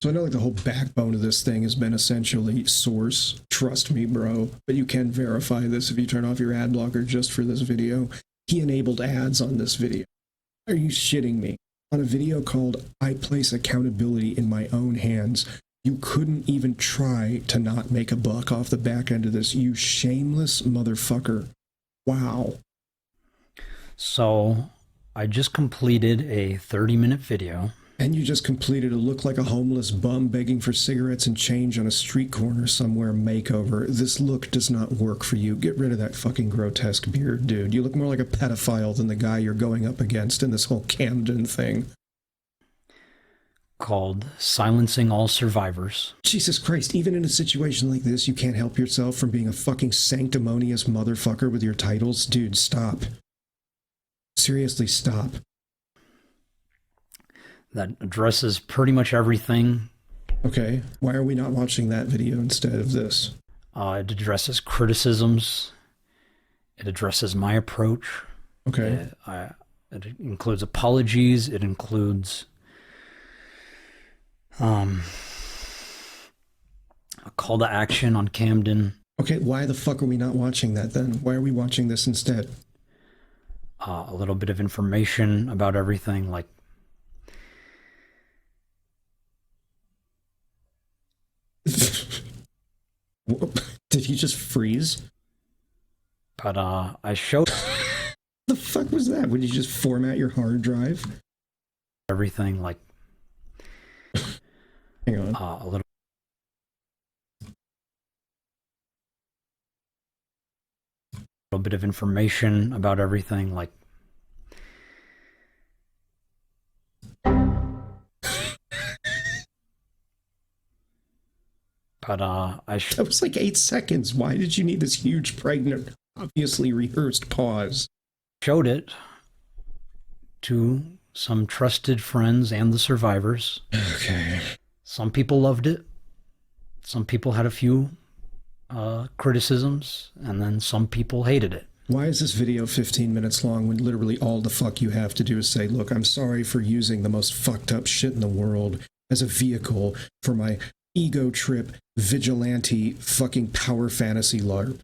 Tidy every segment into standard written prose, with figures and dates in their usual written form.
So I know like the whole backbone of this thing has been essentially source. Trust me, bro. But you can verify this if you turn off your ad blocker just for this video. He enabled ads on this video. Are you shitting me? On a video called I Place Accountability in My Own Hands, you couldn't even try to not make a buck off the back end of this, you shameless motherfucker. Wow. So I just completed a 30-minute video. And you just completed a look like a homeless bum begging for cigarettes and change on a street corner somewhere makeover. This look does not work for you. Get rid of that fucking grotesque beard, dude. You look more like a pedophile than the guy you're going up against in this whole Camden thing. Called Silencing All Survivors. Jesus Christ, even in a situation like this, you can't help yourself from being a fucking sanctimonious motherfucker with your titles? Dude, stop. Seriously, stop. That addresses pretty much everything. Okay, why are we not watching that video instead of this? It addresses criticisms. It addresses my approach. Okay. It includes apologies. It includes a call to action on Camden. Okay, why the fuck are we not watching that then? Why are we watching this instead? A little bit of information about everything, like Did he just freeze? But I showed The fuck was that? Would you just format your hard drive? everything, like Hang on. a little bit of information about everything, like but That was like 8 seconds. Why did you need this huge, pregnant, obviously rehearsed pause? showed it to some trusted friends and the survivors. Okay. Some people loved it. Some people had a few criticisms, and then some people hated it. Why is this video 15 minutes long when literally all the fuck you have to do is say, look, I'm sorry for using the most fucked up shit in the world as a vehicle for my ego trip, vigilante, fucking power fantasy LARP.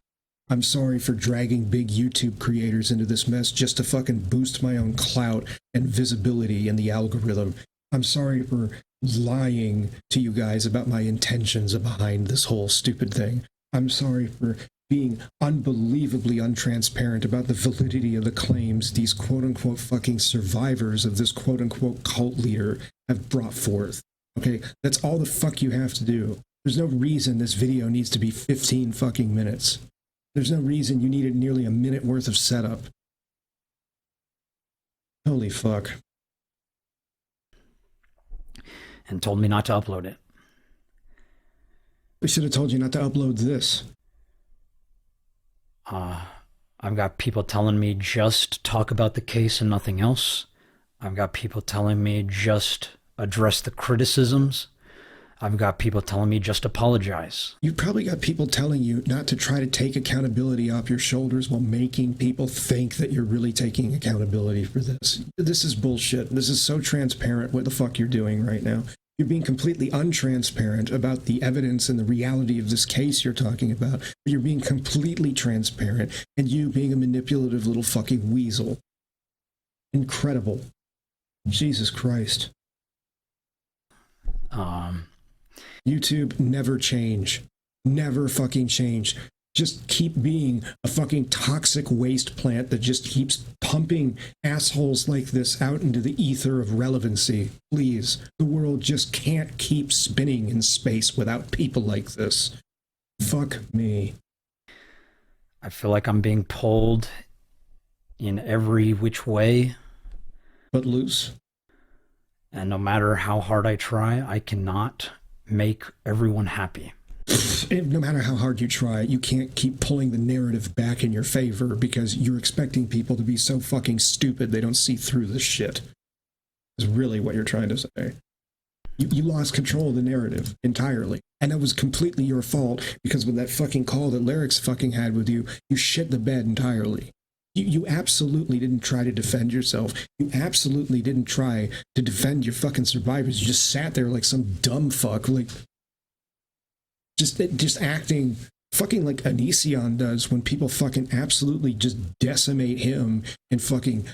I'm sorry for dragging big YouTube creators into this mess just to fucking boost my own clout and visibility in the algorithm. I'm sorry for lying to you guys about my intentions behind this whole stupid thing. I'm sorry for being unbelievably untransparent about the validity of the claims these quote-unquote fucking survivors of this quote-unquote cult leader have brought forth. Okay, that's all the fuck you have to do. There's no reason this video needs to be 15 fucking minutes. There's no reason you needed nearly a minute worth of setup. Holy fuck. And told me not to upload it. We should have told you not to upload this. I've got people telling me just talk about the case and nothing else. I've got people telling me just address the criticisms. I've got people telling me just apologize. You've probably got people telling you not to try to take accountability off your shoulders while making people think that you're really taking accountability for this. This is bullshit. This is so transparent what the fuck you're doing right now. You're being completely untransparent about the evidence and the reality of this case you're talking about. You're being completely transparent, and you being a manipulative little fucking weasel. Incredible. Jesus Christ. YouTube, never change. Never fucking change. Just keep being a fucking toxic waste plant that just keeps pumping assholes like this out into the ether of relevancy. Please. The world just can't keep spinning in space without people like this. Fuck me. I feel like I'm being pulled in every which way. But loose. And no matter how hard I try, I cannot make everyone happy. No matter how hard you try, you can't keep pulling the narrative back in your favor because you're expecting people to be so fucking stupid they don't see through this shit. Is really what you're trying to say. You lost control of the narrative entirely. And that was completely your fault because with that fucking call that Lyric's fucking had with you, you shit the bed entirely. You absolutely didn't try to defend yourself. You absolutely didn't try to defend your fucking survivors. You just sat there like some dumb fuck, like just acting fucking like Onision does when people fucking absolutely just decimate him in fucking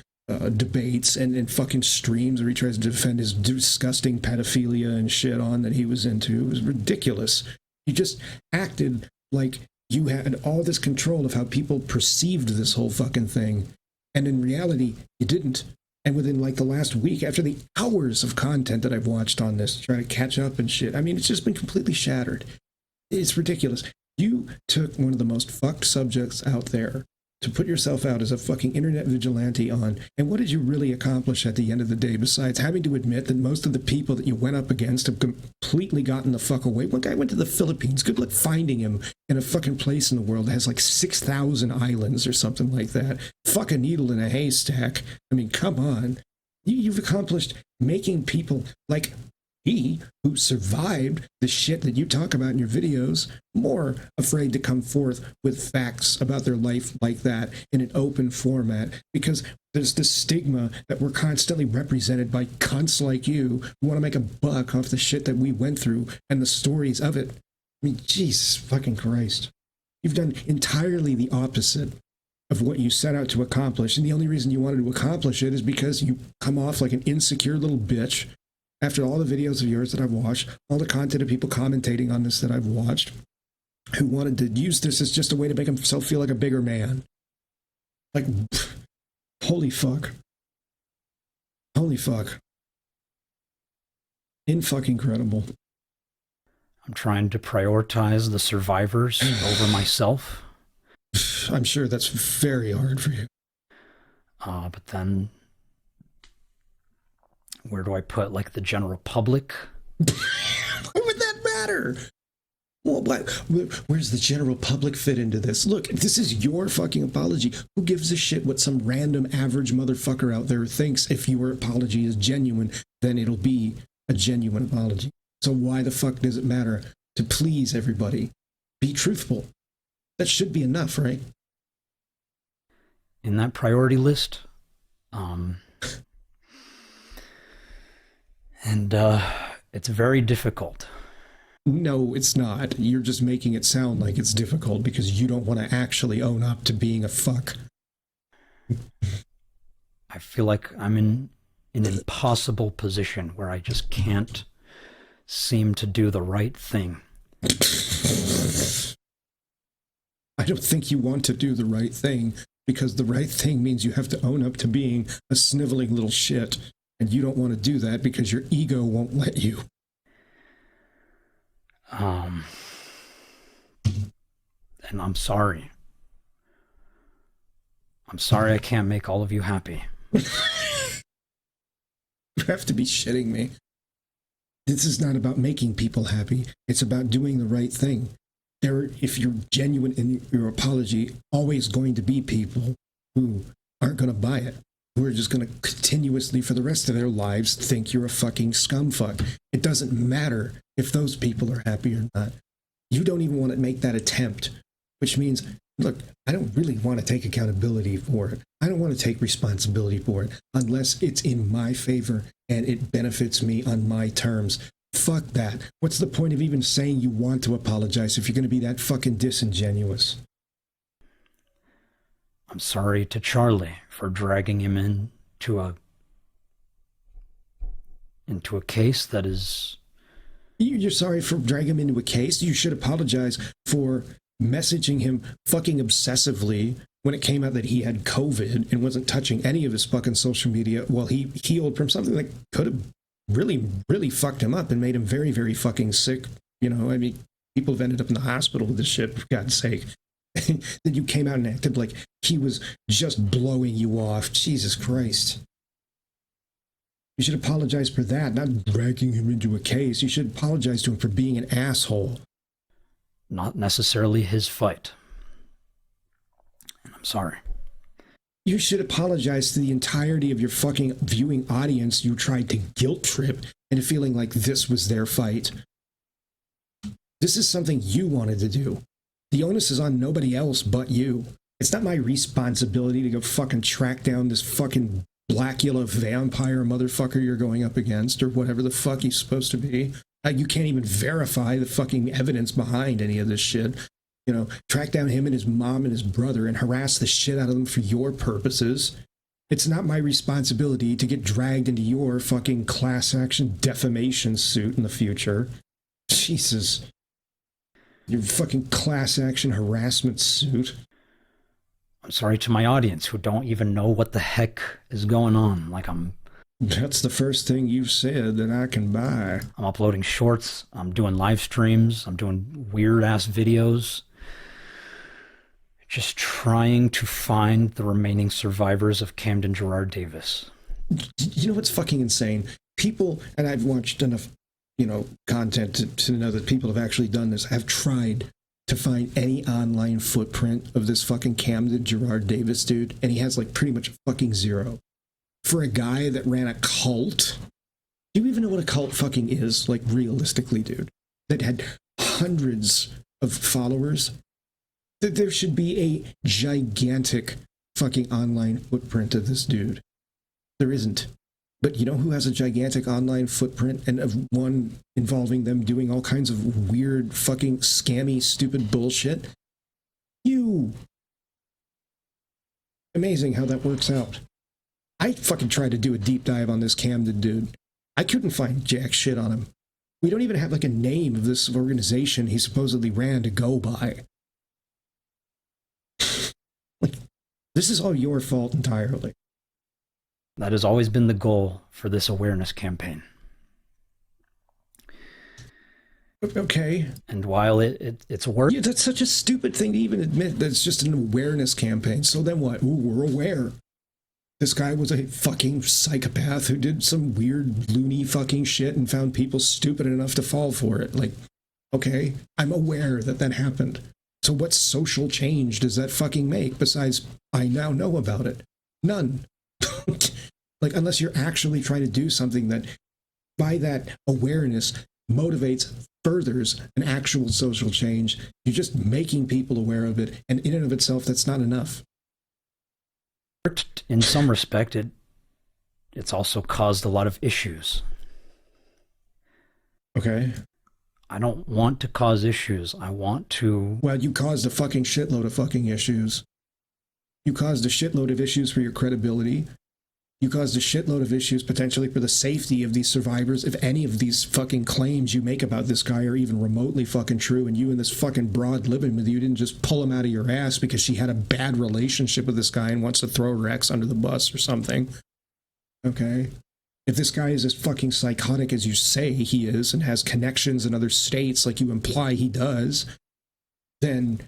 debates and fucking streams where he tries to defend his disgusting pedophilia and shit on that he was into. It was ridiculous. You just acted like you had all this control of how people perceived this whole fucking thing. And in reality, you didn't. And within like the last week, after the hours of content that I've watched on this, trying to catch up and shit, I mean, it's just been completely shattered. It's ridiculous. You took one of the most fucked subjects out there to put yourself out as a fucking internet vigilante on, and what did you really accomplish at the end of the day besides having to admit that most of the people that you went up against have completely gotten the fuck away? One guy went to the Philippines. Good luck finding him in a fucking place in the world that has like 6,000 islands or something like that. Fuck a needle in a haystack. I mean, come on. You've accomplished making people like he, who survived the shit that you talk about in your videos, more afraid to come forth with facts about their life like that in an open format, because there's this stigma that we're constantly represented by cunts like you who want to make a buck off the shit that we went through and the stories of it. I mean, Jesus fucking Christ. You've done entirely the opposite of what you set out to accomplish, and the only reason you wanted to accomplish it is because you come off like an insecure little bitch. After all the videos of yours that I've watched, all the content of people commentating on this that I've watched, who wanted to use this as just a way to make himself feel like a bigger man. Like, holy fuck. Holy fuck. In-fucking-credible. I'm trying to prioritize the survivors over myself. I'm sure that's very hard for you. But then, where do I put, like, the general public? Why would that matter? Well, where's the general public fit into this? Look, this is your fucking apology. Who gives a shit what some random average motherfucker out there thinks? If your apology is genuine, then it'll be a genuine apology. So why the fuck does it matter to please everybody? Be truthful. That should be enough, right? In that priority list, and it's very difficult. No, it's not. You're just making it sound like it's difficult because you don't want to actually own up to being a fuck. I feel like I'm in an impossible position where I just can't seem to do the right thing. I don't think you want to do the right thing, because the right thing means you have to own up to being a sniveling little shit. And you don't want to do that because your ego won't let you. And I'm sorry. I'm sorry I can't make all of you happy. You have to be shitting me. This is not about making people happy. It's about doing the right thing. If you're genuine in your apology, always going to be people who aren't going to buy it. Who are just going to continuously, for the rest of their lives, think you're a fucking scumfuck. It doesn't matter if those people are happy or not. You don't even want to make that attempt, which means, look, I don't really want to take accountability for it. I don't want to take responsibility for it unless it's in my favor and it benefits me on my terms. Fuck that. What's the point of even saying you want to apologize if you're going to be that fucking disingenuous? I'm sorry to Charlie for dragging him into a case that is... You're sorry for dragging him into a case? You should apologize for messaging him fucking obsessively when it came out that he had COVID and wasn't touching any of his fucking social media while he healed from something that could have really, really fucked him up and made him very, very fucking sick. You know, I mean, people have ended up in the hospital with this shit, for God's sake. Then you came out and acted like he was just blowing you off. Jesus Christ. You should apologize for that, not dragging him into a case. You should apologize to him for being an asshole. Not necessarily his fight. And I'm sorry. You should apologize to the entirety of your fucking viewing audience you tried to guilt trip into feeling like this was their fight. This is something you wanted to do. The onus is on nobody else but you. It's not my responsibility to go fucking track down this fucking Blackula vampire motherfucker you're going up against, or whatever the fuck he's supposed to be. You can't even verify the fucking evidence behind any of this shit. You know, track down him and his mom and his brother and harass the shit out of them for your purposes. It's not my responsibility to get dragged into your fucking class action defamation suit in the future. Jesus. Your fucking class action harassment suit. I'm sorry to my audience who don't even know what the heck is going on. Like, That's the first thing you've said that I can buy. I'm uploading shorts, I'm doing live streams, I'm doing weird ass videos. Just trying to find the remaining survivors of Camden Gerard Davis. You know what's fucking insane? People, and I've watched enough, content to know that people have actually done this, have tried to find any online footprint of this fucking Camden Gerard Davis dude, and he has like pretty much fucking zero. For a guy that ran a cult, do you even know what a cult fucking is? Like, realistically, dude, that had hundreds of followers. That there should be a gigantic fucking online footprint of this dude. There isn't. But you know who has a gigantic online footprint, and of one involving them doing all kinds of weird, fucking scammy, stupid bullshit? You. Amazing how that works out. I fucking tried to do a deep dive on this Camden dude. I couldn't find jack shit on him. We don't even have like a name of this organization he supposedly ran to go by. Like, this is all your fault entirely. That has always been the goal for this awareness campaign. Okay. And while it's work... Yeah, that's such a stupid thing to even admit that it's just an awareness campaign. So then what? Ooh, we're aware. This guy was a fucking psychopath who did some weird, loony fucking shit and found people stupid enough to fall for it. Like, okay, I'm aware that that happened. So what social change does that fucking make besides I now know about it? None. Like, unless you're actually trying to do something that, by that awareness, motivates, furthers an actual social change, you're just making people aware of it, and in and of itself, that's not enough. In some respect, it's also caused a lot of issues. Okay. I don't want to cause issues. I want to... Well, you caused a fucking shitload of fucking issues. You caused a shitload of issues for your credibility. You caused a shitload of issues potentially for the safety of these survivors. If any of these fucking claims you make about this guy are even remotely fucking true, and you and this fucking broad living with you didn't just pull him out of your ass because she had a bad relationship with this guy and wants to throw her ex under the bus or something. Okay? If this guy is as fucking psychotic as you say he is and has connections in other states like you imply he does, then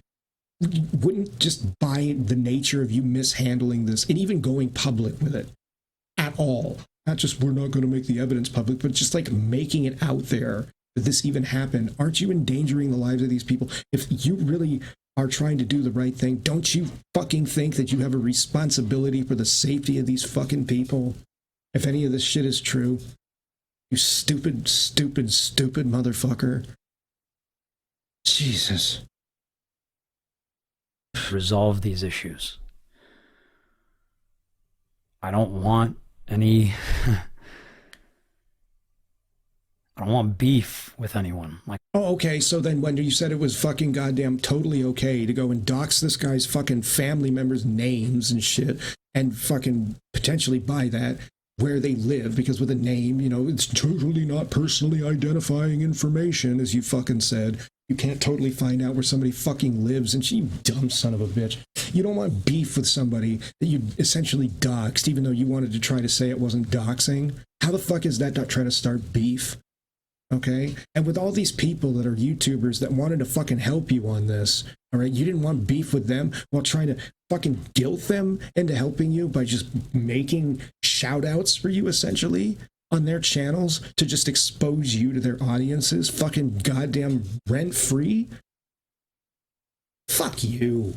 you wouldn't just buy the nature of you mishandling this and even going public with it at all. Not just, we're not going to make the evidence public, but just like making it out there that this even happened. Aren't you endangering the lives of these people? If you really are trying to do the right thing, don't you fucking think that you have a responsibility for the safety of these fucking people? If any of this shit is true, you stupid, stupid, stupid motherfucker. Jesus. Resolve these issues. I don't want any... I don't want beef with anyone. Like, oh, okay, so then when you said it was fucking goddamn totally okay to go and dox this guy's fucking family members' names and shit, and fucking potentially buy that, where they live, because with a name, you know, it's totally not personally identifying information, as you fucking said. You can't totally find out where somebody fucking lives, and you dumb son of a bitch. You don't want beef with somebody that you essentially doxed, even though you wanted to try to say it wasn't doxing. How the fuck is that not trying to start beef? Okay? And with all these people that are YouTubers that wanted to fucking help you on this, all right, you didn't want beef with them while trying to fucking guilt them into helping you by just making shout outs for you, essentially, on their channels to just expose you to their audiences, fucking goddamn rent-free? Fuck you.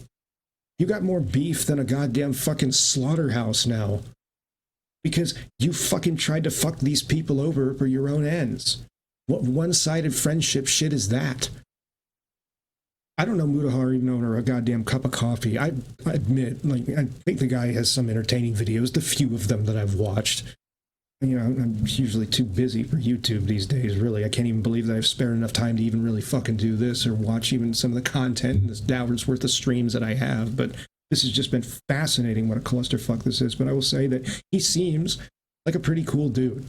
You got more beef than a goddamn fucking slaughterhouse now. Because you fucking tried to fuck these people over for your own ends. What one-sided friendship shit is that? I don't know Mutahar even over a goddamn cup of coffee. I admit, like, I think the guy has some entertaining videos, the few of them that I've watched. You know, I'm usually too busy for YouTube these days, really. I can't even believe that I've spared enough time to even really fucking do this or watch even some of the content in this hour's worth of streams that I have. But this has just been fascinating what a clusterfuck this is. But I will say that he seems like a pretty cool dude.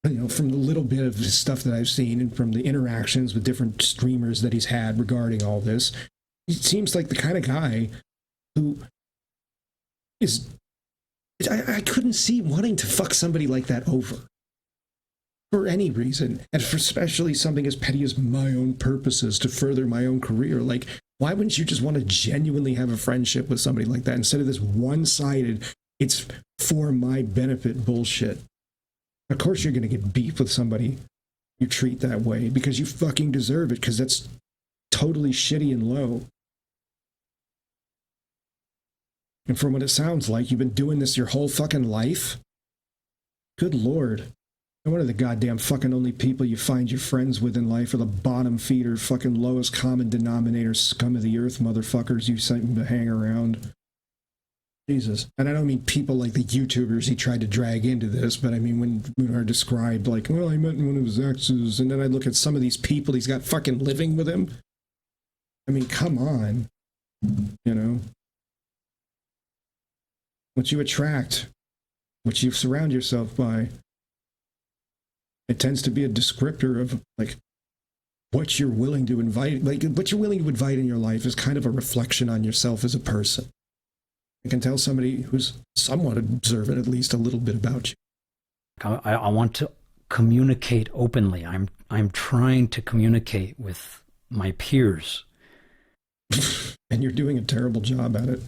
You know, from the little bit of his stuff that I've seen and from the interactions with different streamers that he's had regarding all this, he seems like the kind of guy who is... I couldn't see wanting to fuck somebody like that over. For any reason. And for especially something as petty as my own purposes to further my own career. Like, why wouldn't you just want to genuinely have a friendship with somebody like that instead of this one-sided, it's for my benefit bullshit? Of course you're going to get beef with somebody you treat that way because you fucking deserve it, because that's totally shitty and low. And from what it sounds like, you've been doing this your whole fucking life? Good Lord. And one of the goddamn fucking only people you find your friends with in life are the bottom feeder, fucking lowest common denominator, scum of the earth motherfuckers you seem to hang around. Jesus. And I don't mean people like the YouTubers he tried to drag into this, but I mean when Munar described, like, well, I met one of his exes, and then I look at some of these people he's got fucking living with him. I mean, come on. You know? What you attract, what you surround yourself by, it tends to be a descriptor of, like, what you're willing to invite. Like, what you're willing to invite in your life is kind of a reflection on yourself as a person. I can tell somebody who's somewhat observant at least a little bit about you. I want to communicate openly. I'm trying to communicate with my peers. And you're doing a terrible job at it.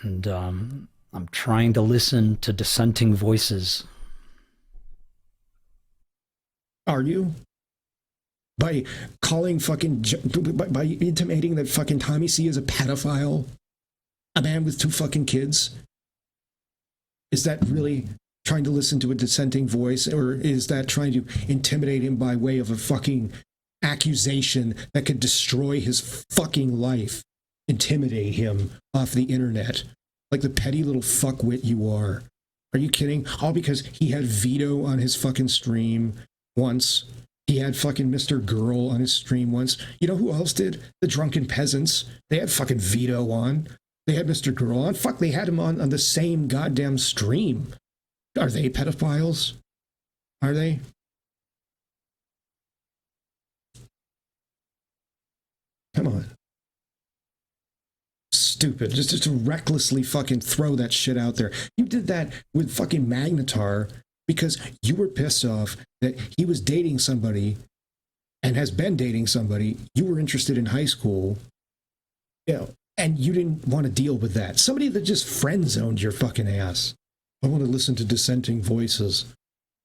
And I'm trying to listen to dissenting voices. Are you? By calling fucking... By intimating that fucking Tommy C is a pedophile? A man with 2 fucking kids? Is that really trying to listen to a dissenting voice? Or is that trying to intimidate him by way of a fucking accusation that could destroy his fucking life? Intimidate him off the internet like the petty little fuckwit you are. Are you kidding? All because he had veto on his fucking stream once. He had fucking Mr. Girl on his stream once. You know who else did? The drunken peasants. They had fucking veto on. They had Mr. Girl on. Fuck, they had him on the same goddamn stream. Are they pedophiles? Are they? Come on. Stupid. Just to recklessly fucking throw that shit out there. You did that with fucking Magnetar because you were pissed off that he was dating somebody and has been dating somebody you were interested in high school, you know, and you didn't want to deal with that. Somebody that just friend zoned your fucking ass. I want to listen to dissenting voices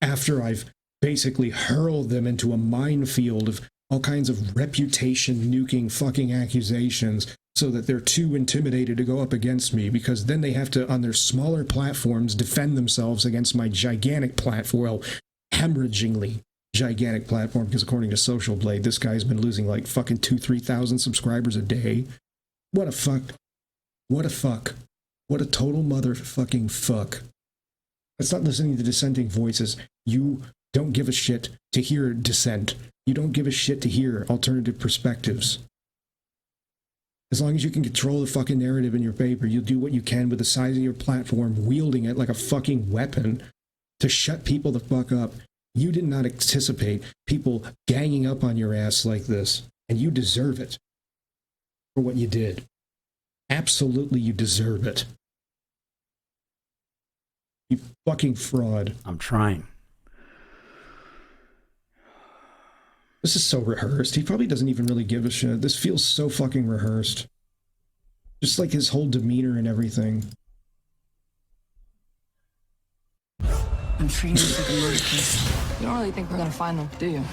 after I've basically hurled them into a minefield of all kinds of reputation nuking fucking accusations so that they're too intimidated to go up against me, because then they have to, on their smaller platforms, defend themselves against my gigantic platform, well, hemorrhagingly gigantic platform, because according to Social Blade, this guy's been losing like fucking 2,000-3,000 subscribers a day. What a fuck. What a fuck. What a total motherfucking fuck. That's not listening to dissenting voices. You don't give a shit to hear dissent. You don't give a shit to hear alternative perspectives. As long as you can control the fucking narrative in your paper, you'll do what you can with the size of your platform, wielding it like a fucking weapon to shut people the fuck up. You did not anticipate people ganging up on your ass like this, and you deserve it for what you did. Absolutely, you deserve it. You fucking fraud. I'm trying. This is so rehearsed. He probably doesn't even really give a shit. This feels so fucking rehearsed. Just like his whole demeanor and everything. I'm treating this like a murder case. You don't really think we're gonna find them, do you?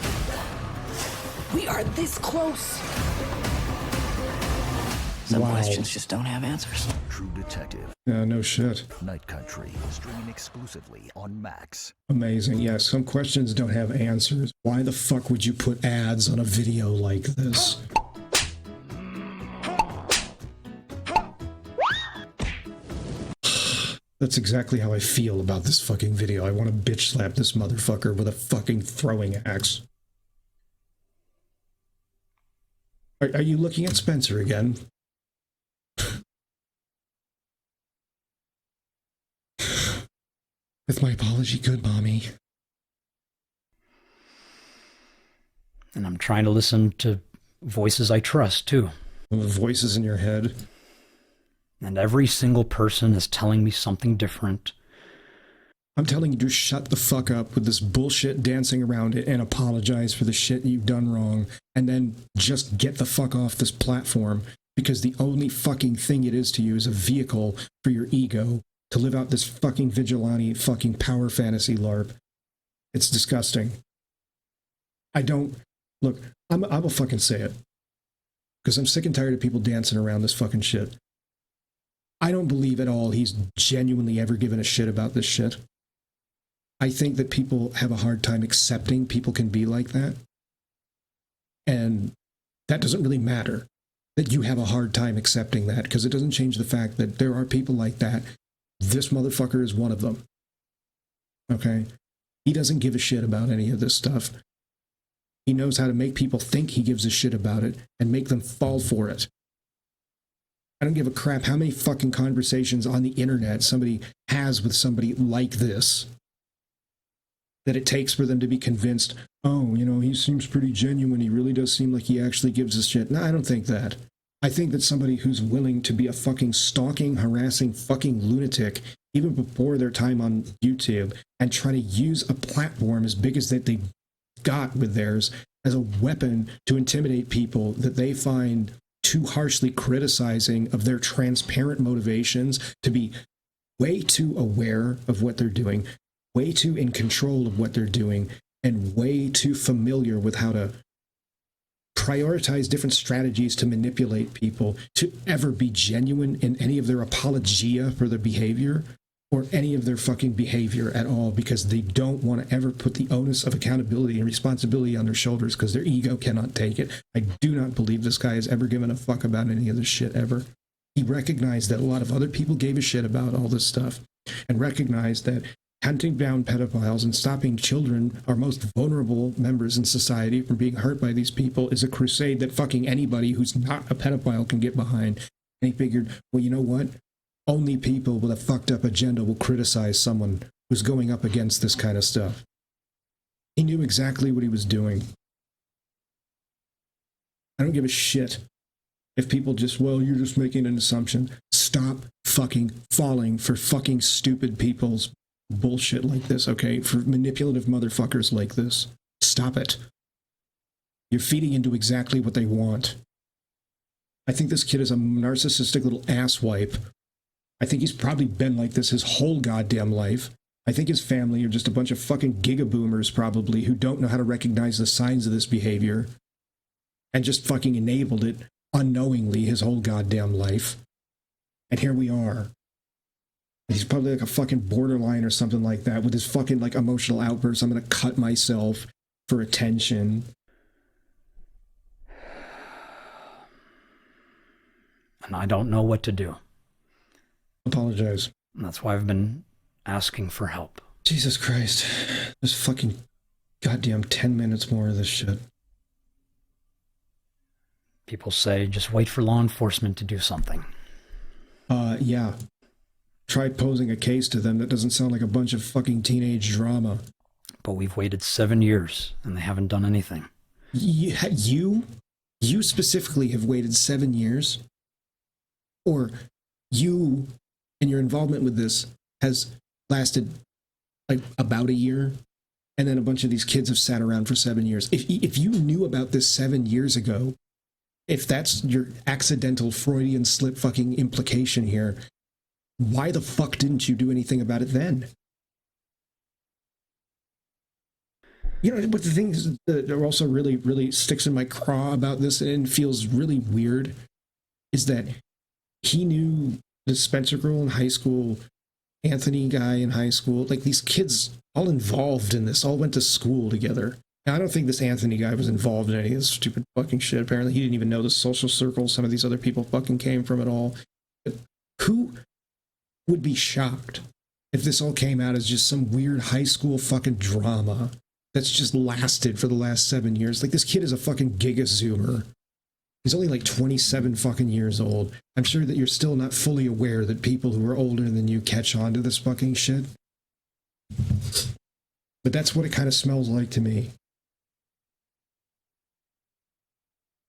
We are this close. Some questions just don't have answers. True Detective. Yeah, no shit. Night Country. Streaming exclusively on Max. Amazing. Yes, some questions don't have answers. Why the fuck would you put ads on a video like this? That's exactly how I feel about this fucking video. I want to bitch slap this motherfucker with a fucking throwing axe. Are you looking at Spencer again? With my apology, good mommy. And I'm trying to listen to voices I trust, too. The voices in your head. And every single person is telling me something different. I'm telling you to shut the fuck up with this bullshit dancing around it and apologize for the shit you've done wrong. And then just get the fuck off this platform. Because the only fucking thing it is to you is a vehicle for your ego to live out this fucking vigilante fucking power fantasy LARP. It's disgusting. I don't... Look, I will fucking say it. Because I'm sick and tired of people dancing around this fucking shit. I don't believe at all he's genuinely ever given a shit about this shit. I think that people have a hard time accepting people can be like that. And that doesn't really matter, that you have a hard time accepting that, because it doesn't change the fact that there are people like that. This motherfucker is one of them. Okay? He doesn't give a shit about any of this stuff. He knows how to make people think he gives a shit about it and make them fall for it. I don't give a crap how many fucking conversations on the internet somebody has with somebody like this that it takes for them to be convinced, oh, you know, he seems pretty genuine. He really does seem like he actually gives a shit. No, I don't think that. I think that somebody who's willing to be a fucking stalking, harassing fucking lunatic even before their time on YouTube and try to use a platform as big as that they got with theirs as a weapon to intimidate people that they find too harshly criticizing of their transparent motivations, to be way too aware of what they're doing, way too in control of what they're doing, and way too familiar with how to prioritize different strategies to manipulate people, to ever be genuine in any of their apologia for their behavior or any of their fucking behavior at all, because they don't want to ever put the onus of accountability and responsibility on their shoulders because their ego cannot take it. I do not believe this guy has ever given a fuck about any of this shit ever. He recognized that a lot of other people gave a shit about all this stuff, and recognized that hunting down pedophiles and stopping children, our most vulnerable members in society, from being hurt by these people is a crusade that fucking anybody who's not a pedophile can get behind. And he figured, well, you know what? Only people with a fucked up agenda will criticize someone who's going up against this kind of stuff. He knew exactly what he was doing. I don't give a shit if people just, well, you're just making an assumption. Stop fucking falling for fucking stupid people's bullshit like this, okay? For manipulative motherfuckers like this. Stop it. You're feeding into exactly what they want. I think this kid is a narcissistic little asswipe. I think he's probably been like this his whole goddamn life. I think his family are just a bunch of fucking gigaboomers probably who don't know how to recognize the signs of this behavior and just fucking enabled it unknowingly his whole goddamn life. And here we are. He's probably like a fucking borderline or something like that with his fucking like emotional outbursts. I'm going to cut myself for attention. And I don't know what to do. Apologize. And that's why I've been asking for help. Jesus Christ. There's fucking goddamn 10 minutes more of this shit. People say, just wait for law enforcement to do something. Yeah. Try posing a case to them. That doesn't sound like a bunch of fucking teenage drama. But we've waited 7 years, and they haven't done anything. You specifically have waited 7 years? Or you and your involvement with this has lasted like about a year, and then a bunch of these kids have sat around for 7 years. If you knew about this 7 years ago, if that's your accidental Freudian slip fucking implication here, why the fuck didn't you do anything about it then? You know, but the thing is that also really, really sticks in my craw about this and feels really weird is that he knew the Spencer girl in high school, Anthony guy in high school, like these kids all involved in this, all went to school together. Now, I don't think this Anthony guy was involved in any of this stupid fucking shit. Apparently, he didn't even know the social circle some of these other people fucking came from at all. But who would be shocked if this all came out as just some weird high school fucking drama that's just lasted for the last 7 years. Like, this kid is a fucking giga-zoomer. He's only like 27 fucking years old. I'm sure that you're still not fully aware that people who are older than you catch on to this fucking shit. But that's what it kind of smells like to me.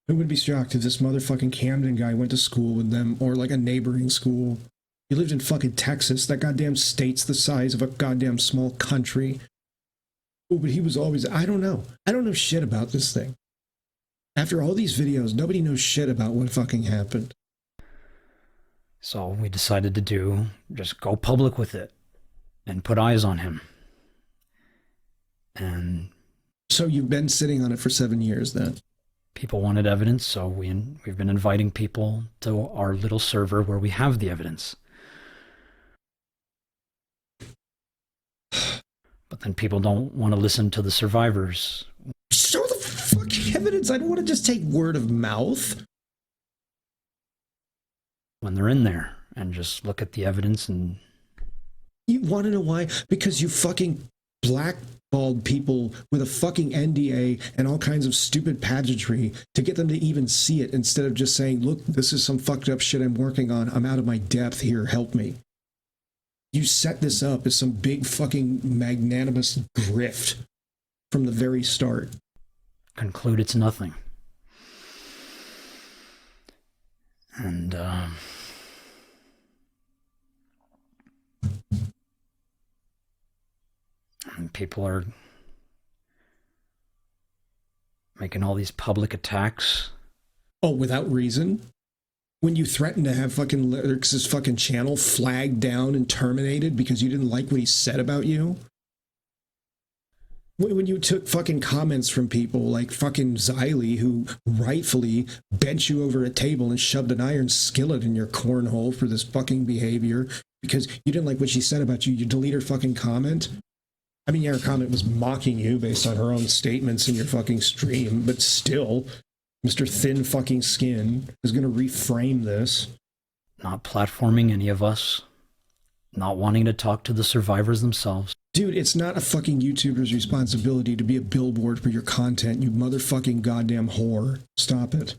Who would be shocked if this motherfucking Camden guy went to school with them, or like a neighboring school? He lived in fucking Texas. That goddamn state's the size of a goddamn small country. Oh, but he was always, I don't know. I don't know shit about this thing. After all these videos, nobody knows shit about what fucking happened. So we decided to just go public with it and put eyes on him. And so you've been sitting on it for 7 years then? People wanted evidence, so we've been inviting people to our little server where we have the evidence. But then people don't want to listen to the survivors. Show the fucking evidence. I don't want to just take word of mouth. When they're in there and just look at the evidence. And you want to know why? Because you fucking blackballed people with a fucking NDA and all kinds of stupid pageantry to get them to even see it, instead of just saying, look, this is some fucked up shit I'm working on. I'm out of my depth here. Help me. You set this up as some big fucking magnanimous grift from the very start. Conclude it's nothing. And people are making all these public attacks. Oh, without reason? When you threaten to have fucking Lyric's fucking channel flagged down and terminated because you didn't like what he said about you? When you took fucking comments from people like fucking Xylee, who rightfully bent you over a table and shoved an iron skillet in your cornhole for this fucking behavior because you didn't like what she said about you, you delete her fucking comment? I mean, yeah, her comment was mocking you based on her own statements in your fucking stream, but still, Mr. Thin fucking Skin is going to reframe this. Not platforming any of us. Not wanting to talk to the survivors themselves. Dude, it's not a fucking YouTuber's responsibility to be a billboard for your content, you motherfucking goddamn whore. Stop it.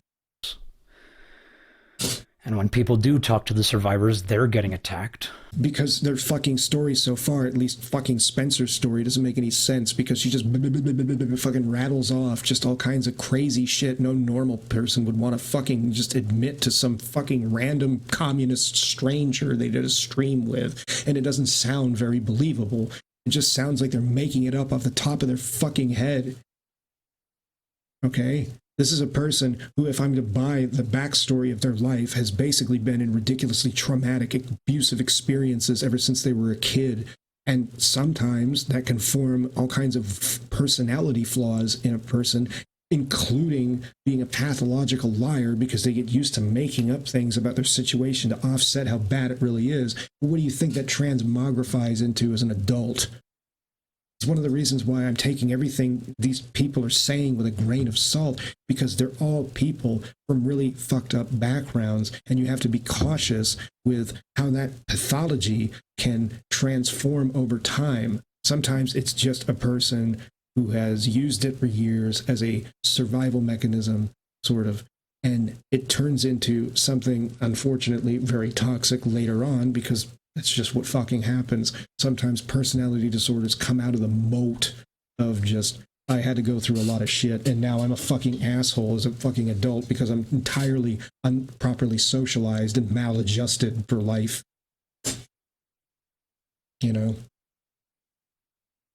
And when people do talk to the survivors, they're getting attacked. Because their fucking story so far, at least fucking Spencer's story, doesn't make any sense because she just fucking rattles off just all kinds of crazy shit no normal person would want to fucking just admit to some fucking random communist stranger they did a stream with, and it doesn't sound very believable. It just sounds like they're making it up off the top of their fucking head. Okay? This is a person who, if I'm to buy the backstory of their life, has basically been in ridiculously traumatic, abusive experiences ever since they were a kid. And sometimes that can form all kinds of personality flaws in a person, including being a pathological liar because they get used to making up things about their situation to offset how bad it really is. But what do you think that transmogrifies into as an adult? It's one of the reasons why I'm taking everything these people are saying with a grain of salt, because they're all people from really fucked up backgrounds, and you have to be cautious with how that pathology can transform over time. Sometimes it's just a person who has used it for years as a survival mechanism, sort of, and it turns into something, unfortunately, very toxic later on, because that's just what fucking happens. Sometimes personality disorders come out of the moat of just, I had to go through a lot of shit, and now I'm a fucking asshole as a fucking adult because I'm entirely improperly socialized and maladjusted for life. You know?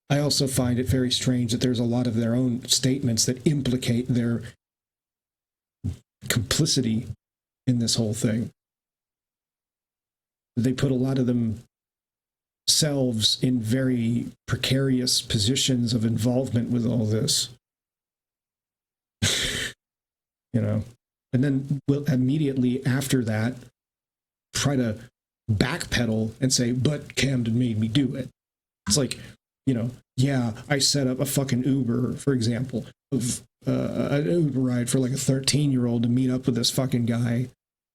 I also find it very strange that there's a lot of their own statements that implicate their complicity in this whole thing. They put a lot of themselves in very precarious positions of involvement with all this. You know? And then we'll immediately after that try to backpedal and say, but Camden made me do it. It's like, you know, yeah, I set up a fucking Uber, for example, of an Uber ride for like a 13-year-old to meet up with this fucking guy.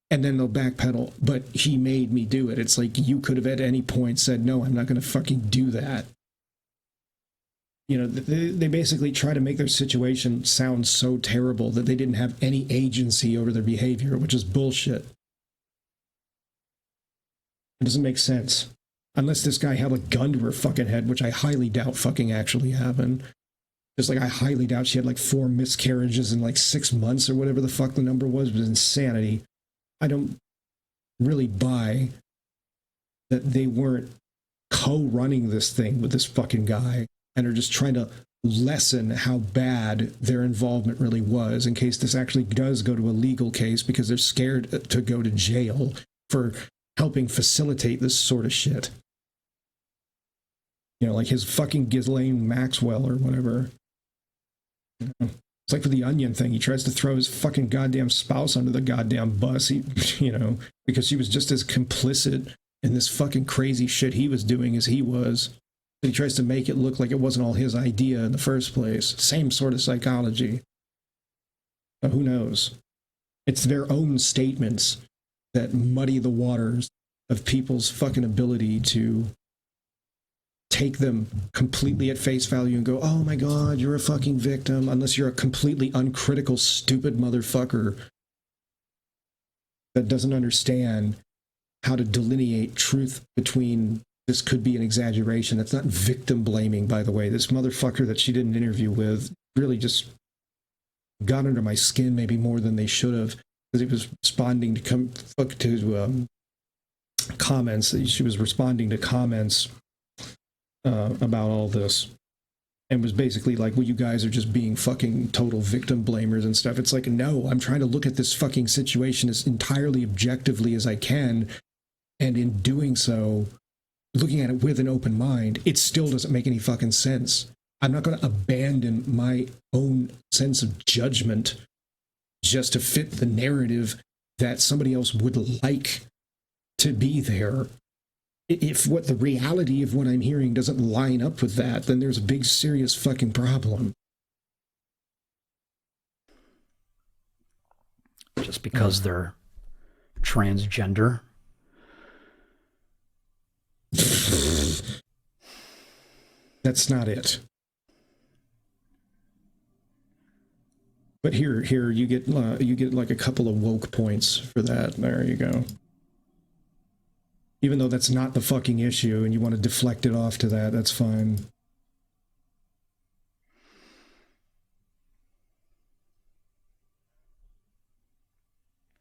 and then they'll backpedal, but he made me do it. It's like you could have at any point said, no, I'm not going to fucking do that. You know, they basically try to make their situation sound so terrible that they didn't have any agency over their behavior, which is bullshit. It doesn't make sense. Unless this guy held a gun to her fucking head, which I highly doubt fucking actually happened. Just like I highly doubt she had like 4 miscarriages in like 6 months or whatever the fuck the number was. It was insanity. I don't really buy that they weren't co-running this thing with this fucking guy and are just trying to lessen how bad their involvement really was in case this actually does go to a legal case because they're scared to go to jail for helping facilitate this sort of shit. You know, like his fucking Ghislaine Maxwell or whatever. You know? It's like for the Onion thing. He tries to throw his fucking goddamn spouse under the goddamn bus, you know, because she was just as complicit in this fucking crazy shit he was doing as he was. But he tries to make it look like it wasn't all his idea in the first place. Same sort of psychology. But who knows? It's their own statements that muddy the waters of people's fucking ability to take them completely at face value and go, oh my God, you're a fucking victim, unless you're a completely uncritical, stupid motherfucker that doesn't understand how to delineate truth between this could be an exaggeration. That's not victim blaming, by the way. This motherfucker that she did an interview with really just got under my skin maybe more than they should have, because he was responding to comments. She was responding to comments about all this, and was basically like, well, you guys are just being fucking total victim blamers and stuff. It's like, no, I'm trying to look at this fucking situation as entirely objectively as I can, and in doing so, looking at it with an open mind, it still doesn't make any fucking sense. I'm not going to abandon my own sense of judgment just to fit the narrative that somebody else would like to be there. If what the reality of what I'm hearing doesn't line up with that, then there's a big, serious fucking problem. Just because they're transgender. That's not it. But here you get like a couple of woke points for that. There you go. Even though that's not the fucking issue and you want to deflect it off to that, that's fine.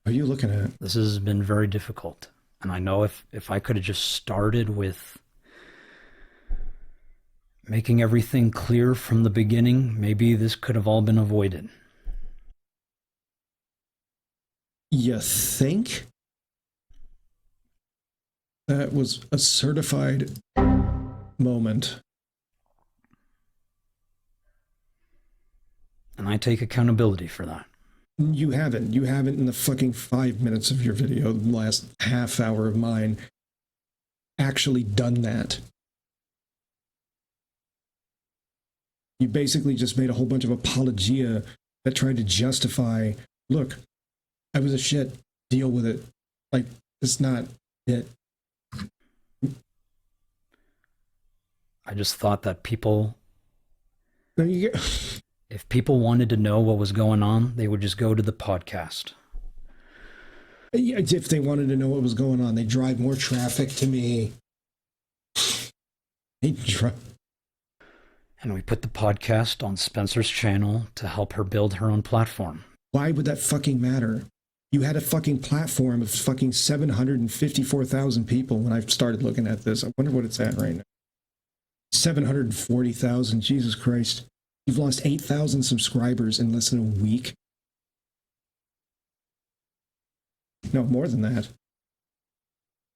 What are you looking at? This has been very difficult. And I know if I could have just started with making everything clear from the beginning, maybe this could have all been avoided. You think? That was a certified moment. And I take accountability for that. You haven't. You haven't in the fucking 5 minutes of your video, the last half hour of mine, actually done that. You basically just made a whole bunch of apologia that tried to justify, look, I was a shit, deal with it. Like, it's not it. I just thought that people, No, you get... if people wanted to know what was going on, they would just go to the podcast. Yeah, if they wanted to know what was going on, they drive more traffic to me. And we put the podcast on Spencer's channel to help her build her own platform. Why would that fucking matter? You had a fucking platform of fucking 754,000 people when I started looking at this. I wonder what it's at right now. 740,000. Jesus Christ. You've lost 8,000 subscribers in less than a week. No, more than that.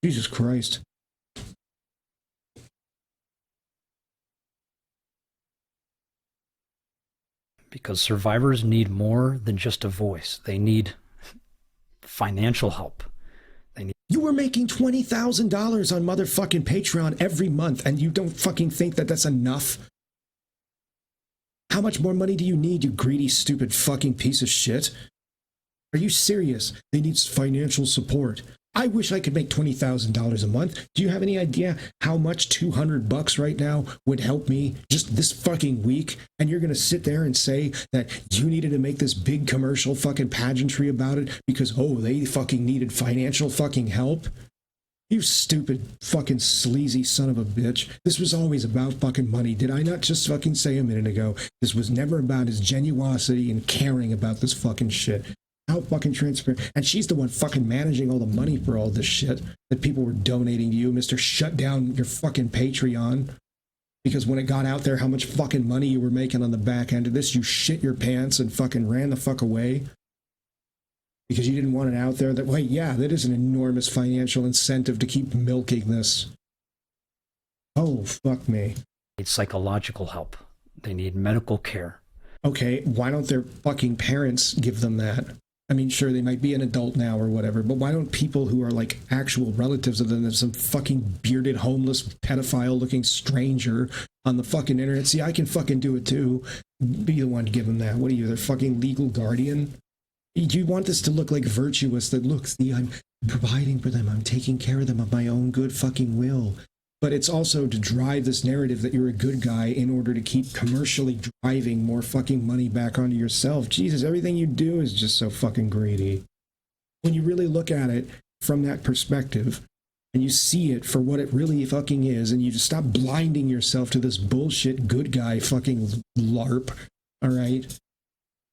Jesus Christ. Because survivors need more than just a voice. They need financial help. You were making $20,000 on motherfucking Patreon every month, and you don't fucking think that that's enough? How much more money do you need, you greedy, stupid fucking piece of shit? Are you serious? They need financial support. I wish I could make $20,000 a month. Do you have any idea how much $200 right now would help me just this fucking week? And you're going to sit there and say that you needed to make this big commercial fucking pageantry about it because, oh, they fucking needed financial fucking help? You stupid fucking sleazy son of a bitch. This was always about fucking money. Did I not just fucking say a minute ago? This was never about his genuosity and caring about this fucking shit. How fucking transparent. And she's the one fucking managing all the money for all this shit that people were donating to you, Mr. Shut down your fucking Patreon. Because when it got out there how much fucking money you were making on the back end of this, you shit your pants and fucking ran the fuck away. Because you didn't want it out there that, wait, yeah, that is an enormous financial incentive to keep milking this. Oh, fuck me. They need psychological help. They need medical care. Okay, why don't their fucking parents give them that? I mean, sure, they might be an adult now or whatever, but why don't people who are like actual relatives of them than some fucking bearded, homeless, pedophile-looking stranger on the fucking internet? See, I can fucking do it too. Be the one to give them that. What are you, their fucking legal guardian? Do you want this to look like virtuous, that, look, see, I'm providing for them, I'm taking care of them of my own good fucking will. But it's also to drive this narrative that you're a good guy in order to keep commercially driving more fucking money back onto yourself. Jesus, everything you do is just so fucking greedy. When you really look at it from that perspective, and you see it for what it really fucking is, and you just stop blinding yourself to this bullshit good guy fucking LARP, all right?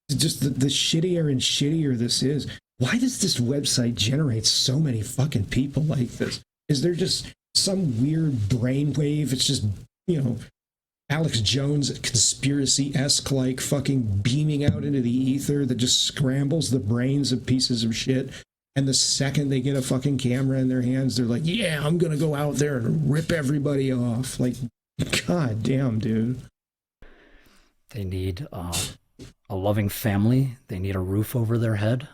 Just the shittier and shittier this is. Why does this website generate so many fucking people like this? Is there just some weird brainwave? It's just, you know, Alex Jones conspiracy-esque, like fucking beaming out into the ether that just scrambles the brains of pieces of shit. And the second they get a fucking camera in their hands, they're like, yeah, I'm gonna go out there and rip everybody off. Like, god damn, dude. They need a loving family. They need a roof over their head.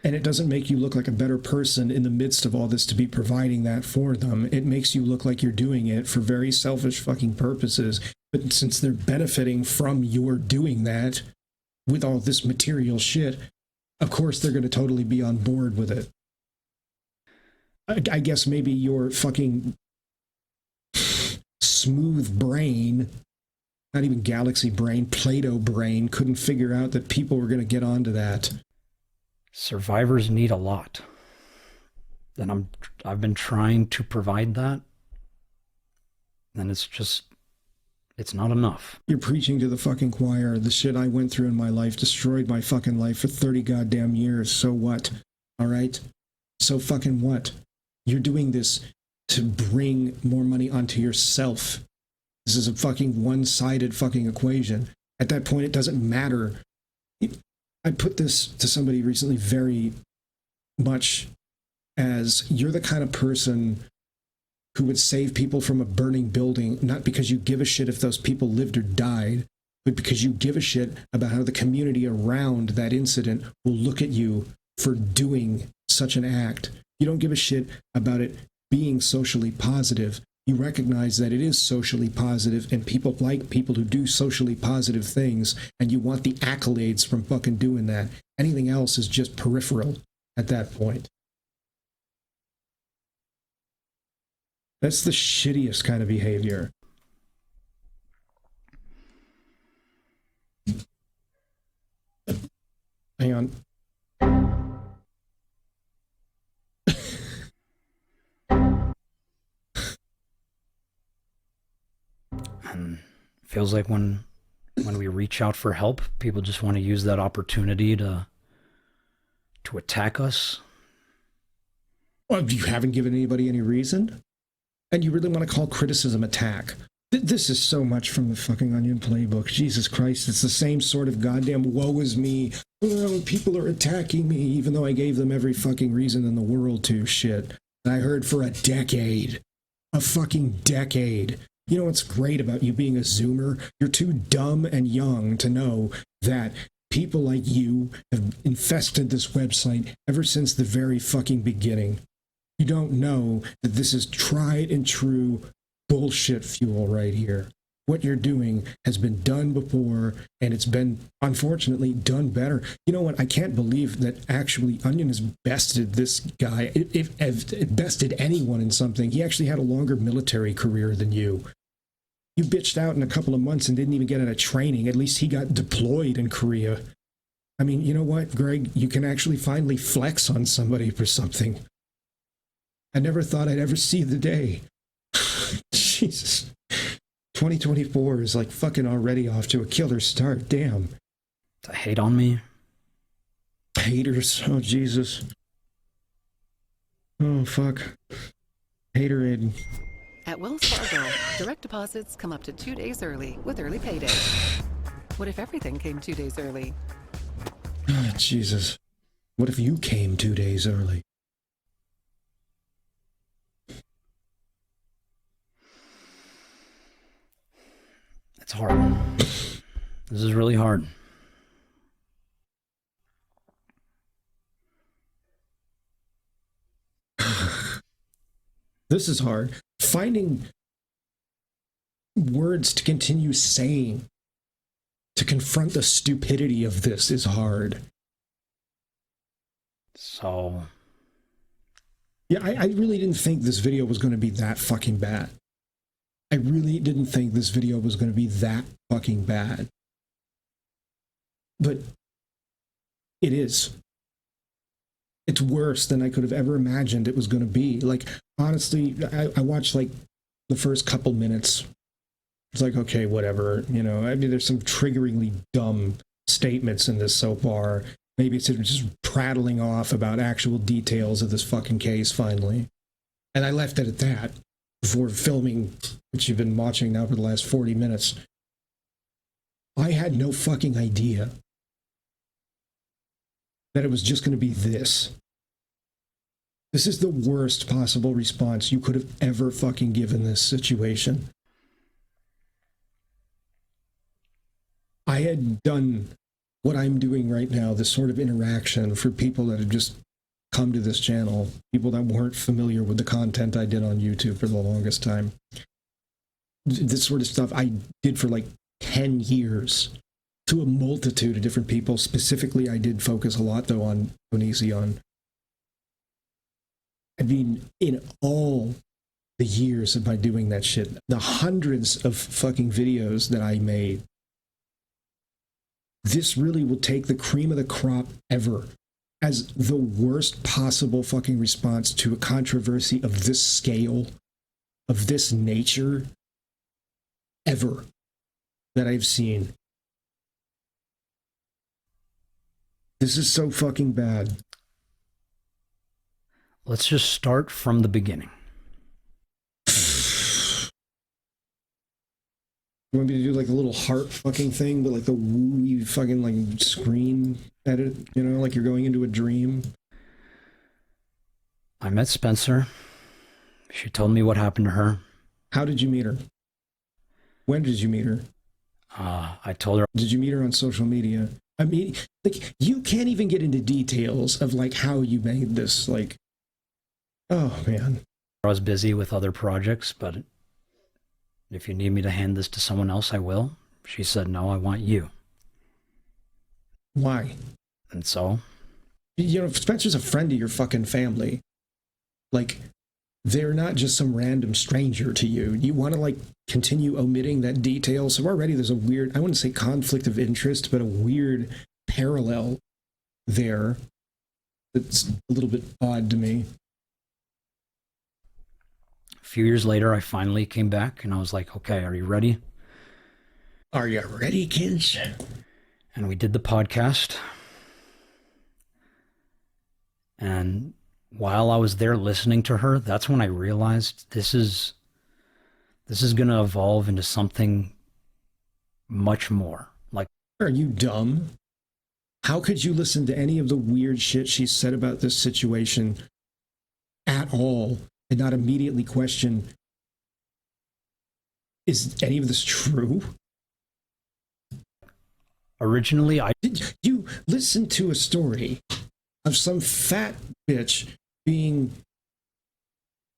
And it doesn't make you look like a better person in the midst of all this to be providing that for them. It makes you look like you're doing it for very selfish fucking purposes. But since they're benefiting from your doing that with all this material shit, of course they're going to totally be on board with it. I guess maybe your fucking smooth brain, not even galaxy brain, Plato brain, couldn't figure out that people were going to get onto that. Survivors need a lot. And I've been trying to provide that. And it's not enough. You're preaching to the fucking choir. The shit I went through in my life destroyed my fucking life for 30 goddamn years. So what? All right? So fucking what? You're doing this to bring more money onto yourself. This is a fucking one-sided fucking equation. At that point, it doesn't matter. I put this to somebody recently very much as, you're the kind of person who would save people from a burning building, not because you give a shit if those people lived or died, but because you give a shit about how the community around that incident will look at you for doing such an act. You don't give a shit about it being socially positive. You recognize that it is socially positive, and people like people who do socially positive things, and you want the accolades from fucking doing that. Anything else is just peripheral at that point. That's the shittiest kind of behavior. Hang on. And feels like when we reach out for help, people just want to use that opportunity to attack us. Well, you haven't given anybody any reason? And you really want to call criticism attack? This is so much from the fucking Onion playbook. Jesus Christ, it's the same sort of goddamn woe-is-me. Oh, people are attacking me, even though I gave them every fucking reason in the world to shit. I heard for a decade. A fucking decade. You know what's great about you being a Zoomer? You're too dumb and young to know that people like you have infested this website ever since the very fucking beginning. You don't know that this is tried and true bullshit fuel right here. what you're doing has been done before, and it's been, unfortunately, done better. You know what? I can't believe that actually Onion has bested this guy. If it bested anyone in something, he actually had a longer military career than you. You bitched out in a couple of months and didn't even get out of training. At least he got deployed in Korea. I mean, you know what, Greg? You can actually finally flex on somebody for something. I never thought I'd ever see the day. Jesus. 2024 is like fucking already off to a killer start. Damn. To hate on me. Haters. Oh, Jesus. Oh, fuck. Haterade. At Wells Fargo, direct deposits come up to 2 days early with early payday. What if everything came 2 days early? Oh, Jesus. What if you came 2 days early? It's hard. This is really hard. This is hard. Finding words to continue saying, to confront the stupidity of this is hard. So... yeah, I really didn't think this video was going to be that fucking bad. I really didn't think this video was going to be that fucking bad. But it is. It's worse than I could have ever imagined it was going to be. Like, honestly, I watched like the first couple minutes. It's like, okay, whatever. You know, I mean, there's some triggeringly dumb statements in this so far. Maybe it's just prattling off about actual details of this fucking case finally. And I left it at that before filming, which you've been watching now for the last 40 minutes. I had no fucking idea that it was just going to be this. This is the worst possible response you could have ever fucking given this situation. I had done what I'm doing right now, this sort of interaction for people that have just come to this channel, people that weren't familiar with the content I did on YouTube for the longest time. This sort of stuff I did for like 10 years to a multitude of different people. Specifically, I did focus a lot, though, on Onision. I mean, in all the years of my doing that shit, the hundreds of fucking videos that I made, this really will take the cream of the crop ever as the worst possible fucking response to a controversy of this scale, of this nature, ever that I've seen. This is so fucking bad. Let's just start from the beginning. You want me to do like a little heart fucking thing, but like the wooey fucking like screen edit, you know, like you're going into a dream? I met Spencer. She told me what happened to her. How did you meet her? When did you meet her? I told her. Did you meet her on social media? I mean, like, you can't even get into details of like how you made this, like, oh man. I was busy with other projects, but if you need me to hand this to someone else, I will. She said, no, I want you. Why? And so? You know, Spencer's a friend of your fucking family. Like, they're not just some random stranger to you. You want to, like, continue omitting that detail? So already there's a weird, I wouldn't say conflict of interest, but a weird parallel there that's a little bit odd to me. A few years later, I finally came back, and I was like, okay, are you ready? Are you ready, kids? And we did the podcast. And while I was there listening to her, that's when I realized this is going to evolve into something much more. Like, are you dumb? How could you listen to any of the weird shit she said about this situation at all and not immediately question, is any of this true? Originally, Did you listen to a story of some fat bitch being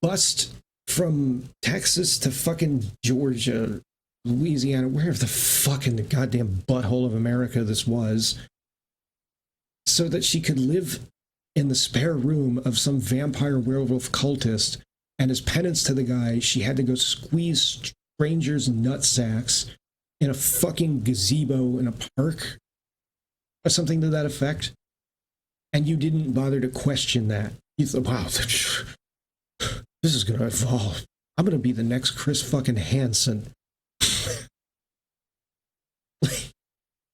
bussed from Texas to fucking Georgia Louisiana, wherever the fuck in the goddamn butthole of America this was, so that she could live in the spare room of some vampire werewolf cultist, and as penance to the guy, she had to go squeeze strangers' nutsacks in a fucking gazebo in a park, or something to that effect. And you didn't bother to question that. You thought, wow, this is going to evolve. I'm going to be the next Chris fucking Hansen.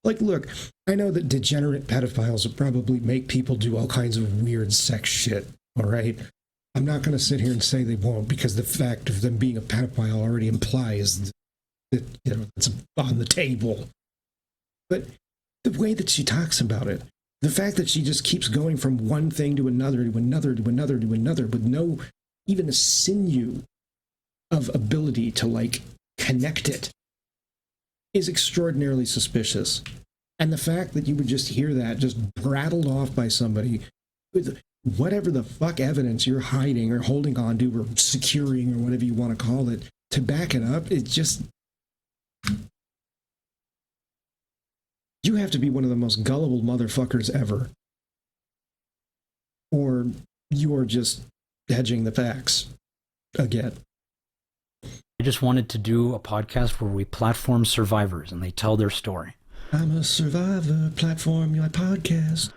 Like, look, I know that degenerate pedophiles will probably make people do all kinds of weird sex shit, all right? I'm not going to sit here and say they won't, because the fact of them being a pedophile already implies that, you know, it's on the table. But the way that she talks about it, the fact that she just keeps going from one thing to another, to another, to another, to another, with no even a sinew of ability to, like, connect it, is extraordinarily suspicious. And the fact that you would just hear that just prattled off by somebody with whatever the fuck evidence you're hiding or holding on to or securing or whatever you want to call it to back it up, it just... You have to be one of the most gullible motherfuckers ever. Or you're just hedging the facts again. I just wanted to do a podcast where we platform survivors and they tell their story. I'm a survivor, platform my podcast.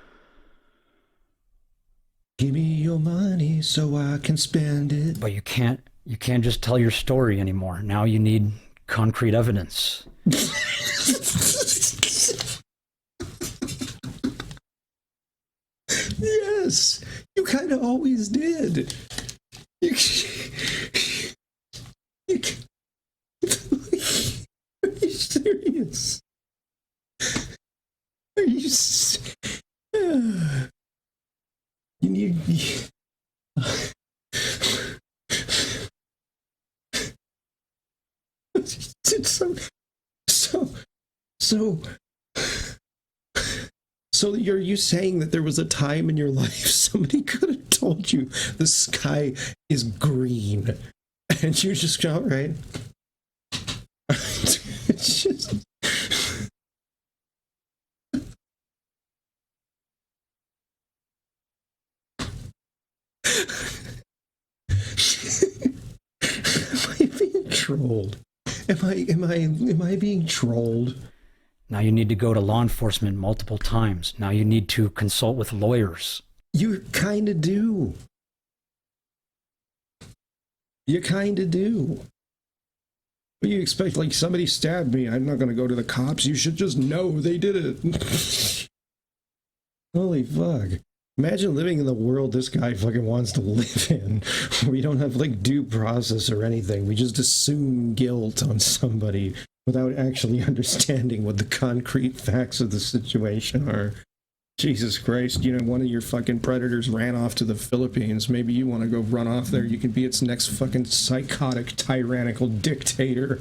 Give me your money so I can spend it. But you can't just tell your story anymore. Now you need concrete evidence. Yes, you kind of always did. Are you serious? Are you? You need. So are you saying that there was a time in your life somebody could have told you the sky is green, and you just go, all right? It's just. Am I being trolled? Am I being trolled? Now you need to go to law enforcement multiple times. Now you need to consult with lawyers. You kind of do. You kind of do. What do you expect? Like, somebody stabbed me. I'm not going to go to the cops. You should just know they did it. Holy fuck. Imagine living in the world this guy fucking wants to live in, where we don't have, like, due process or anything. We just assume guilt on somebody without actually understanding what the concrete facts of the situation are. Jesus Christ, you know, one of your fucking predators ran off to the Philippines. Maybe you want to go run off there. You can be its next fucking psychotic, tyrannical dictator.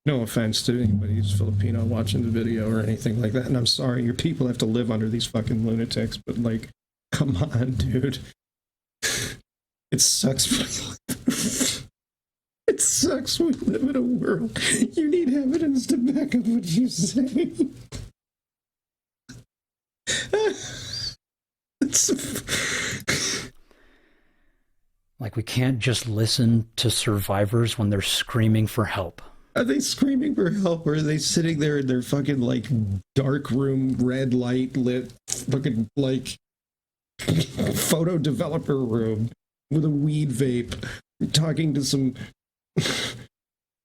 No offense to anybody who's Filipino watching the video or anything like that. And I'm sorry, your people have to live under these fucking lunatics, but, like, come on, dude. It sucks. It sucks we live in a world. You need evidence to back up what you say. Like, we can't just listen to survivors when they're screaming for help. Are they screaming for help, or are they sitting there in their fucking, like, dark room, red light lit, fucking, like, photo developer room with a weed vape, talking to some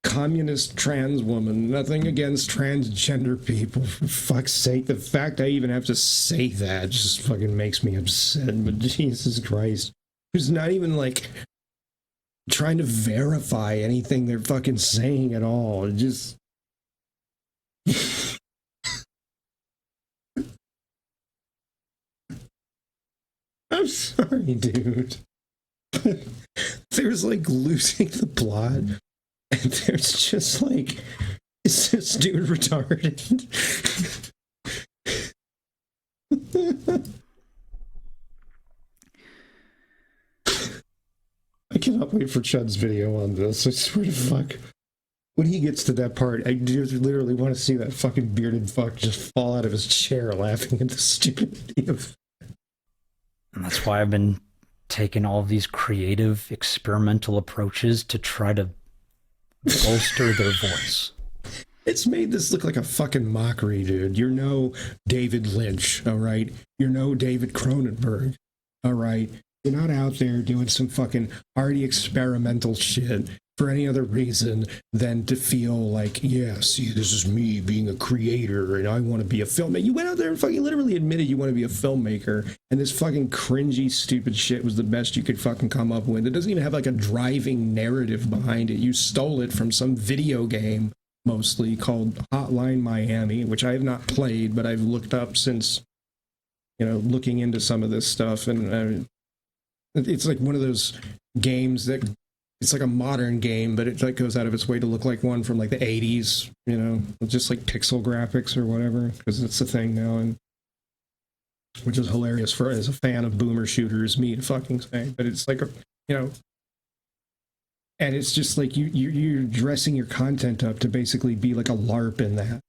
communist trans woman? Nothing against transgender people, for fuck's sake. The fact I even have to say that just fucking makes me upset. But Jesus Christ, who's not even, like, trying to verify anything they're fucking saying at all. It just... I'm sorry, dude. But there's, like, losing the plot, and there's just, like, is this dude retarded? I cannot wait for Chud's video on this. I swear to fuck. when he gets to that part, I just literally want to see that fucking bearded fuck just fall out of his chair laughing at the stupidity of. And that's why I've been taking all of these creative, experimental approaches to try to bolster their voice. It's made this look like a fucking mockery, dude. You're no David Lynch, all right? You're no David Cronenberg, all right? You're not out there doing some fucking arty experimental shit for any other reason than to feel like, yeah, see, this is me being a creator and I want to be a filmmaker. You went out there and fucking literally admitted you want to be a filmmaker, and this fucking cringy, stupid shit was the best you could fucking come up with. It doesn't even have like a driving narrative behind it. You stole it from some video game, mostly, called Hotline Miami, which I have not played, but I've looked up since, you know, looking into some of this stuff. And it's like one of those games that it's like a modern game, but it like goes out of its way to look like one from like the 80s, you know, just like pixel graphics or whatever, because it's a thing now, and which is hilarious for as a fan of boomer shooters, me to fucking say. But it's like, you know, and it's just like you're dressing your content up to basically be like a LARP in that.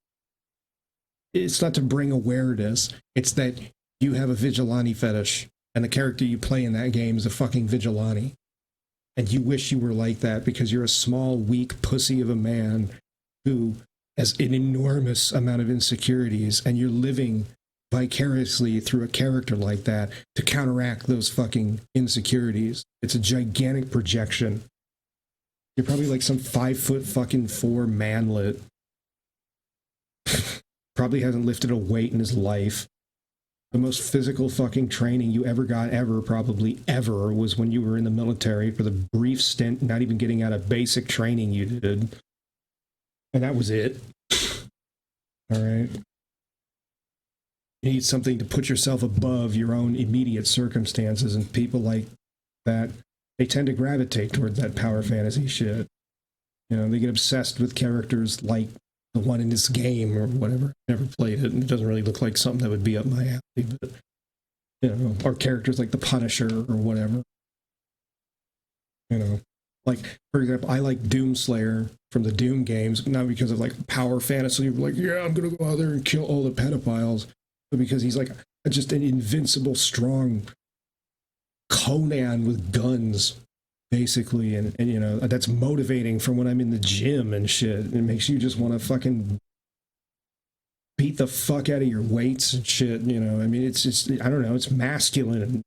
It's not to bring awareness. It's that you have a vigilante fetish, and the character you play in that game is a fucking vigilante. And you wish you were like that because you're a small, weak pussy of a man who has an enormous amount of insecurities, and you're living vicariously through a character like that to counteract those fucking insecurities. It's a gigantic projection. You're probably like some 5'4" fucking manlet. Probably hasn't lifted a weight in his life. The most physical fucking training you ever got, probably ever, was when you were in the military for the brief stint, not even getting out of basic training you did. And that was it. All right. You need something to put yourself above your own immediate circumstances, and people like that, they tend to gravitate towards that power fantasy shit. You know, they get obsessed with characters like the one in this game or whatever. Never played it, and it doesn't really look like something that would be up my alley, but, you know, or characters like the Punisher or whatever. You know, like, for example, I like Doomslayer from the Doom games, not because of like power fantasy, like, yeah, I'm gonna go out there and kill all the pedophiles, but because he's like just an invincible, strong Conan with guns, basically, and you know, that's motivating from when I'm in the gym and shit. It makes you just want to fucking beat the fuck out of your weights and shit, you know. I mean, it's just, I don't know, it's masculine and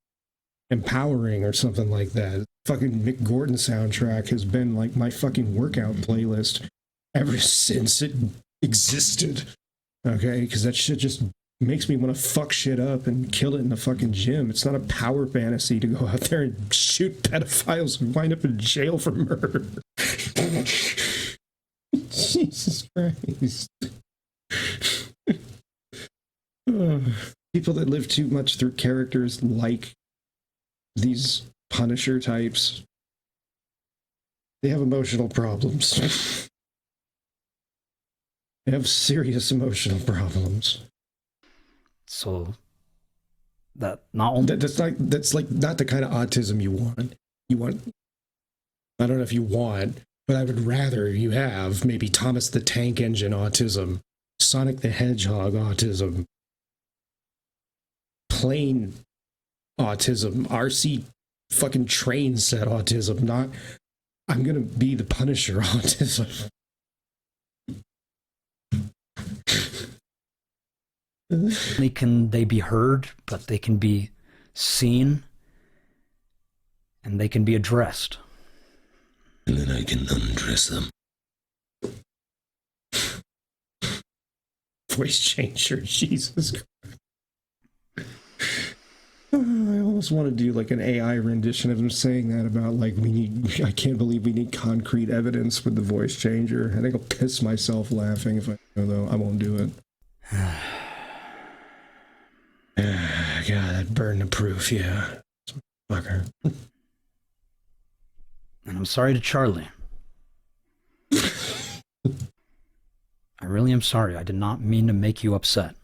empowering or something like that. Fucking Mick Gordon soundtrack has been like my fucking workout playlist ever since it existed. Okay, because that shit just makes me want to fuck shit up and kill it in the fucking gym. It's not a power fantasy to go out there and shoot pedophiles and wind up in jail for murder. Jesus Christ. People that live too much through characters like these Punisher types, they have emotional problems. They have serious emotional problems. So that not only that's like not the kind of autism you want. You want, I don't know if you want, but I would rather you have maybe Thomas the Tank Engine autism, Sonic the Hedgehog autism, plain autism, RC fucking train set autism, not I'm gonna be the Punisher autism. only can they be heard, but they can be seen and they can be addressed. And then I can undress them. Voice changer, Jesus Christ. I almost want to do like an AI rendition of him saying that about like I can't believe we need concrete evidence with the voice changer. I think I'll piss myself laughing if I do, though. I won't do it. God, that burden of proof, yeah. Fucker. And I'm sorry to Charlie. I really am sorry. I did not mean to make you upset.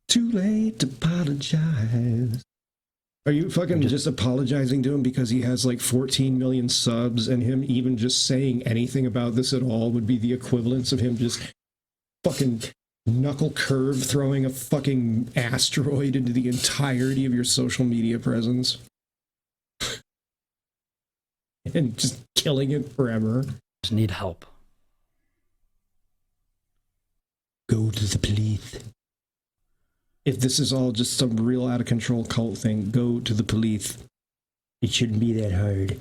Too late to apologize. Are you fucking just apologizing to him because he has like 14 million subs, and him even just saying anything about this at all would be the equivalence of him just fucking knuckle curve throwing a fucking asteroid into the entirety of your social media presence and just killing it forever? Just need help. Go to the police. If this is all just some real out of control cult thing, go to the police. It shouldn't be that hard.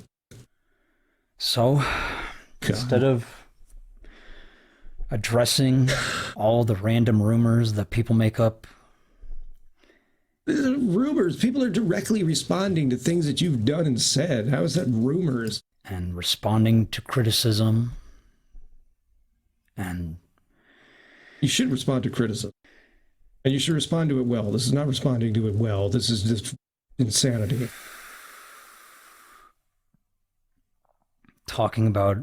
So, instead of addressing all the random rumors that people make up. Rumors. People are directly responding to things that you've done and said. How is that rumors? And responding to criticism. And you should respond to criticism. And you should respond to it well. This is not responding to it well. This is just insanity. Talking about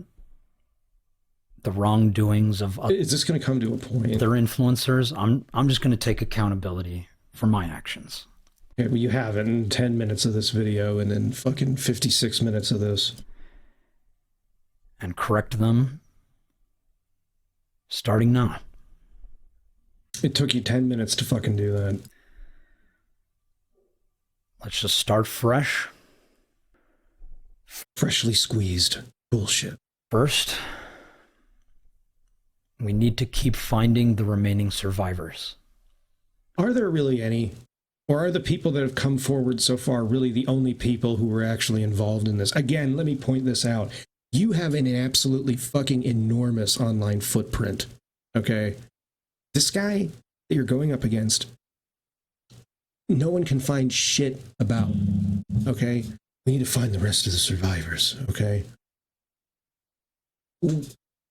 the wrongdoings of other, is this going to come to a point? Other influencers. I'm just going to take accountability for my actions. Okay, well, you have it in 10 minutes of this video and then fucking 56 minutes of this. And correct them starting now. It took you 10 minutes to fucking do that. Let's just start fresh. Freshly squeezed bullshit. First, we need to keep finding the remaining survivors. Are there really any? Or are the people that have come forward so far really the only people who were actually involved in this? Again, let me point this out. You have an absolutely fucking enormous online footprint. Okay? This guy that you're going up against, no one can find shit about. Okay? We need to find the rest of the survivors. Okay?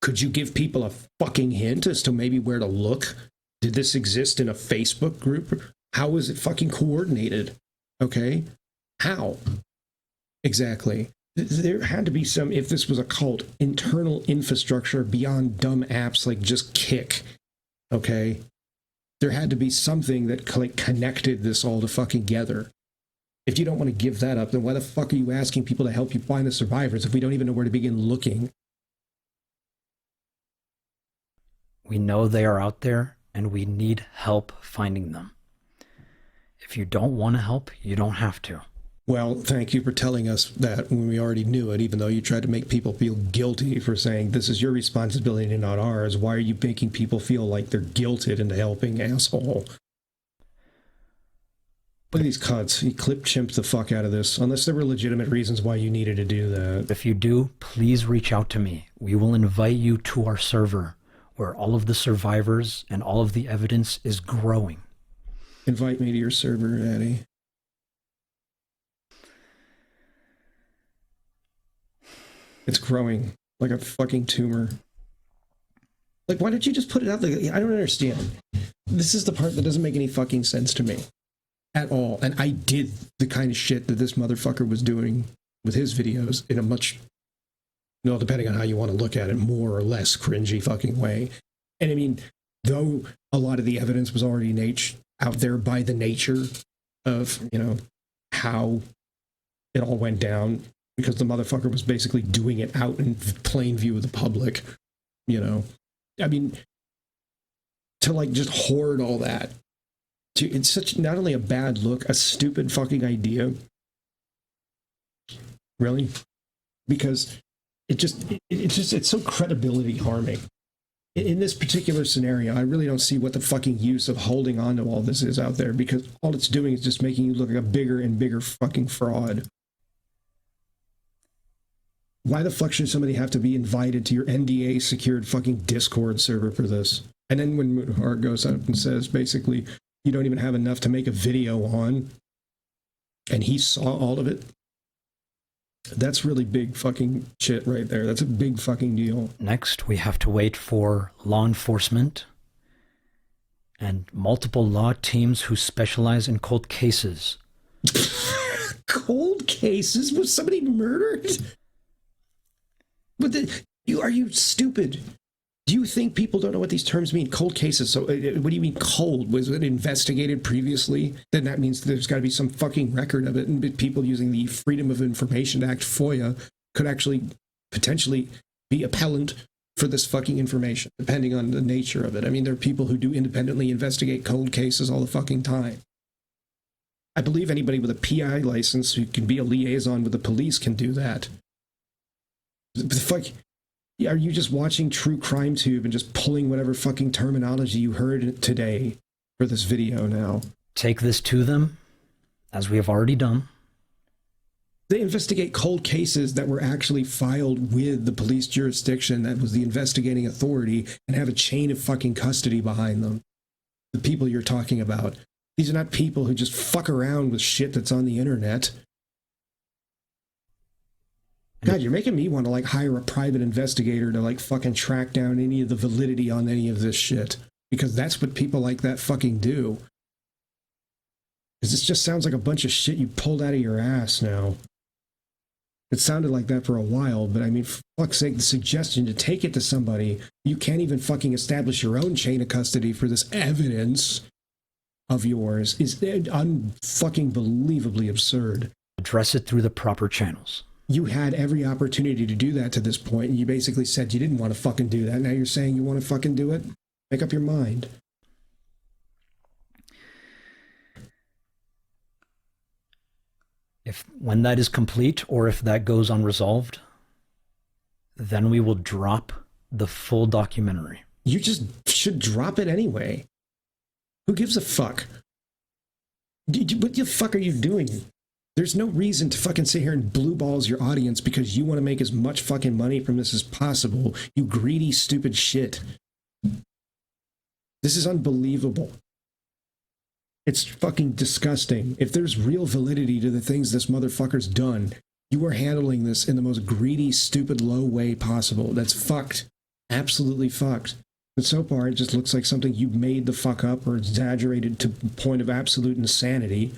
Could you give people a fucking hint as to maybe where to look? Did this exist in a Facebook group? How was it fucking coordinated? Okay? How? Exactly. There had to be some, if this was a cult, internal infrastructure beyond dumb apps like just Kick. Okay? There had to be something that like connected this all to fucking together. If you don't want to give that up, then why the fuck are you asking people to help you find the survivors if we don't even know where to begin looking? We know they are out there, and we need help finding them. If you don't want to help, you don't have to. Well, thank you for telling us that when we already knew it, even though you tried to make people feel guilty for saying this is your responsibility and not ours. Why are you making people feel like they're guilted into helping, asshole? Look at these cunts. He clip chimped the fuck out of this, unless there were legitimate reasons why you needed to do that. If you do, please reach out to me. We will invite you to our server, where all of the survivors and all of the evidence is growing. Invite me to your server, Daddy. It's growing like a fucking tumor. Like, why don't you just put it out there? I don't understand. This is the part that doesn't make any fucking sense to me. At all. And I did the kind of shit that this motherfucker was doing with his videos in a much, well, depending on how you want to look at it, more or less cringy fucking way. And I mean, though a lot of the evidence was already out there by the nature of, you know, how it all went down, because the motherfucker was basically doing it out in plain view of the public, you know. I mean, to like just hoard all that. It's such not only a bad look, a stupid fucking idea. Really? Because it's so credibility harming. In this particular scenario, I really don't see what the fucking use of holding on to all this is out there, because all it's doing is just making you look like a bigger and bigger fucking fraud. Why the fuck should somebody have to be invited to your NDA secured fucking Discord server for this? And then when Moonheart goes up and says basically, you don't even have enough to make a video on, and he saw all of it, that's really big fucking shit right there. That's a big fucking deal. Next, we have to wait for law enforcement and multiple law teams who specialize in cold cases. Cold cases? Was somebody murdered? Are you stupid? Do you think people don't know what these terms mean? Cold cases. So what do you mean cold? Was it investigated previously? Then that means there's got to be some fucking record of it. And people using the Freedom of Information Act, FOIA, could actually potentially be appellant for this fucking information, depending on the nature of it. I mean, there are people who do independently investigate cold cases all the fucking time. I believe anybody with a PI license who can be a liaison with the police can do that. The fuck... Are you just watching True Crime Tube and just pulling whatever fucking terminology you heard today for this video now? Take this to them, as we have already done. They investigate cold cases that were actually filed with the police jurisdiction that was the investigating authority and have a chain of fucking custody behind them. The people you're talking about. These are not people who just fuck around with shit that's on the internet. God, you're making me want to, like, hire a private investigator to, like, fucking track down any of the validity on any of this shit. Because that's what people like that fucking do. Because this just sounds like a bunch of shit you pulled out of your ass now. It sounded like that for a while, but I mean, for fuck's sake, the suggestion to take it to somebody, you can't even fucking establish your own chain of custody for this evidence of yours is unfucking believably absurd. Address it through the proper channels. You had every opportunity to do that to this point, and you basically said you didn't want to fucking do that. Now you're saying you want to fucking do it? Make up your mind. When that is complete, or if that goes unresolved, then we will drop the full documentary. You just should drop it anyway. Who gives a fuck? What the fuck are you doing? There's no reason to fucking sit here and blue balls your audience because you want to make as much fucking money from this as possible. You greedy, stupid shit. This is unbelievable. It's fucking disgusting. If there's real validity to the things this motherfucker's done, you are handling this in the most greedy, stupid, low way possible. That's fucked. Absolutely fucked. But so far, it just looks like something you made the fuck up or exaggerated to the point of absolute insanity.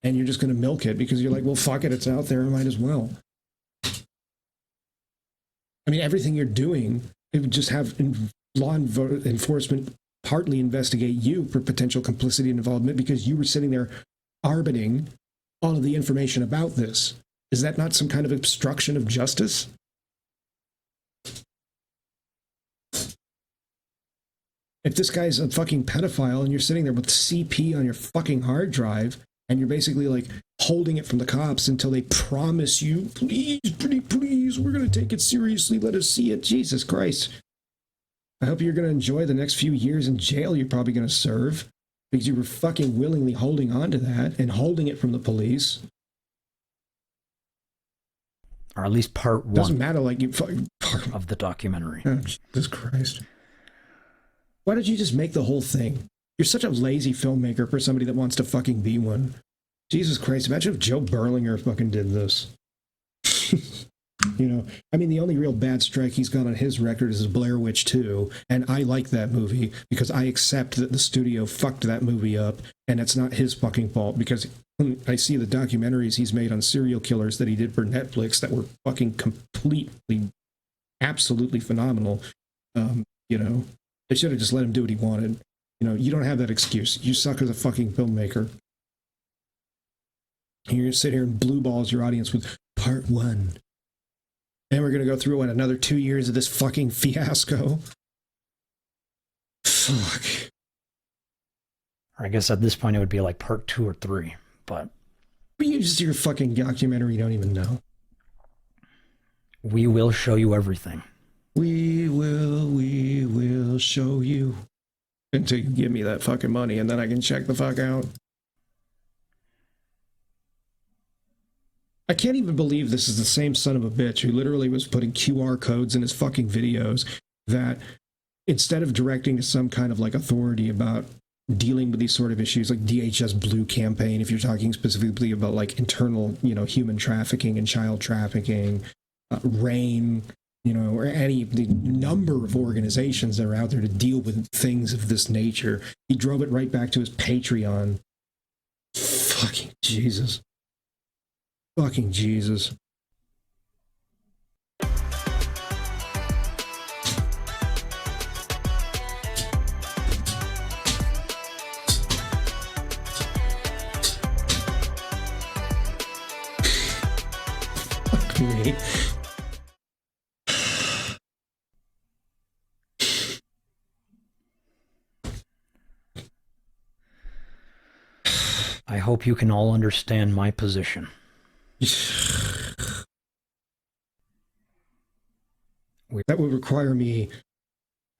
And you're just going to milk it because you're like, well, fuck it, it's out there, I might as well. I mean, everything you're doing, it would just have law enforcement partly investigate you for potential complicity and involvement because you were sitting there arbitering all of the information about this. Is that not some kind of obstruction of justice? If this guy's a fucking pedophile and you're sitting there with CP on your fucking hard drive, and you're basically like holding it from the cops until they promise you, please, pretty please, we're going to take it seriously. Let us see it. Jesus Christ. I hope you're going to enjoy the next few years in jail you're probably going to serve because you were fucking willingly holding on to that and holding it from the police. Or at least part one. Doesn't matter, like you fucking of the documentary. Oh, Jesus Christ. Why don't you just make the whole thing? You're such a lazy filmmaker for somebody that wants to fucking be one. Jesus Christ, imagine if Joe Berlinger fucking did this. You know, I mean, the only real bad strike he's got on his record is Blair Witch 2, and I like that movie because I accept that the studio fucked that movie up, and it's not his fucking fault because I see the documentaries he's made on serial killers that he did for Netflix that were fucking completely, absolutely phenomenal. You know, they should have just let him do what he wanted. You know, you don't have that excuse. You suck as a fucking filmmaker. And you're going to sit here and blue balls your audience with part one. And we're going to go through, what, another 2 years of this fucking fiasco? Fuck. Or I guess at this point it would be like part 2 or 3, but... You just your fucking documentary you don't even know. We will show you everything. We will show you. Until you give me that fucking money, and then I can check the fuck out. I can't even believe this is the same son of a bitch who literally was putting QR codes in his fucking videos that instead of directing to some kind of like authority about dealing with these sort of issues like DHS Blue campaign, if you're talking specifically about like internal, you know, human trafficking and child trafficking, RAIN, you know, or the number of organizations that are out there to deal with things of this nature. He drove it right back to his Patreon. Fucking Jesus. Fucking Jesus. Mockery. I hope you can all understand my position. That would require me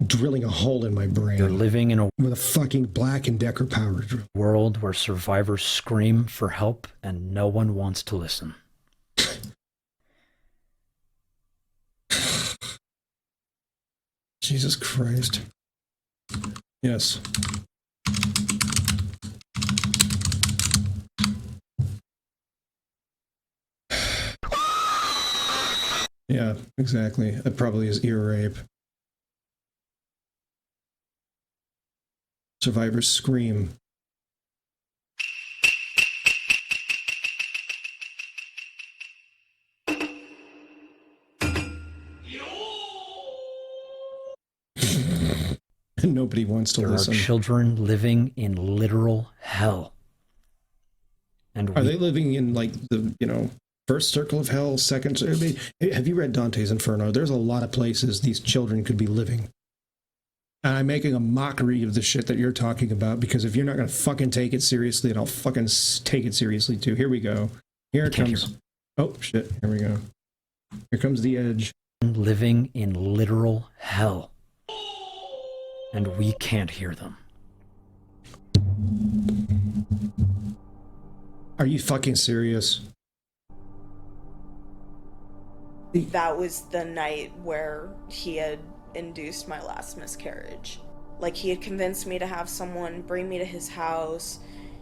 drilling a hole in my brain. You're living in a with a fucking Black and Decker power drill. world where survivors scream for help and no one wants to listen. Jesus Christ. Yes. Yeah, exactly. That probably is ear rape. Survivors scream. And nobody wants to There listen. are children living in literal hell. And Are they living in, like, the, you know, first circle of hell, second? I mean, have you read Dante's Inferno? There's a lot of places these children could be living. And I'm making a mockery of the shit that you're talking about, because if you're not going to fucking take it seriously, then I'll fucking take it seriously too. Here we go. Here it comes. Oh, shit. Here we go. Here comes the edge. living in literal hell. And we can't hear them. Are you fucking serious? That was the night where he had induced my last miscarriage. Like, he had convinced me to have someone bring me to his house.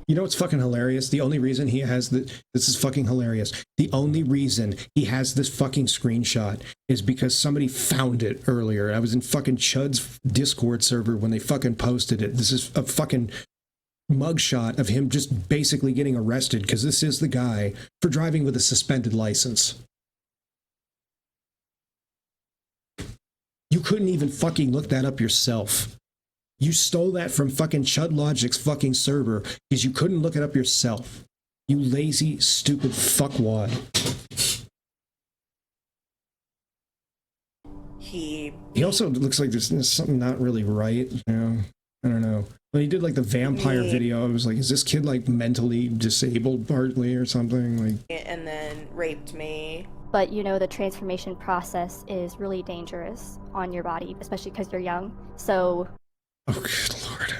You know what's fucking hilarious? The only reason he has this is fucking hilarious. The only reason he has this fucking screenshot is because somebody found it earlier. I was in fucking Chud's Discord server when they fucking posted it. This is a fucking mugshot of him just basically getting arrested, because this is the guy for driving with a suspended license. You couldn't even fucking look that up yourself. You stole that from fucking Chud Logic's fucking server because you couldn't look it up yourself. You lazy, stupid fuckwad. He also looks like there's something not really right. You know, I don't know. When he did like the vampire video, I was like, is this kid like mentally disabled partly or something? Like, and then raped me. But you know, the transformation process is really dangerous on your body, especially because you're young. So oh, good Lord.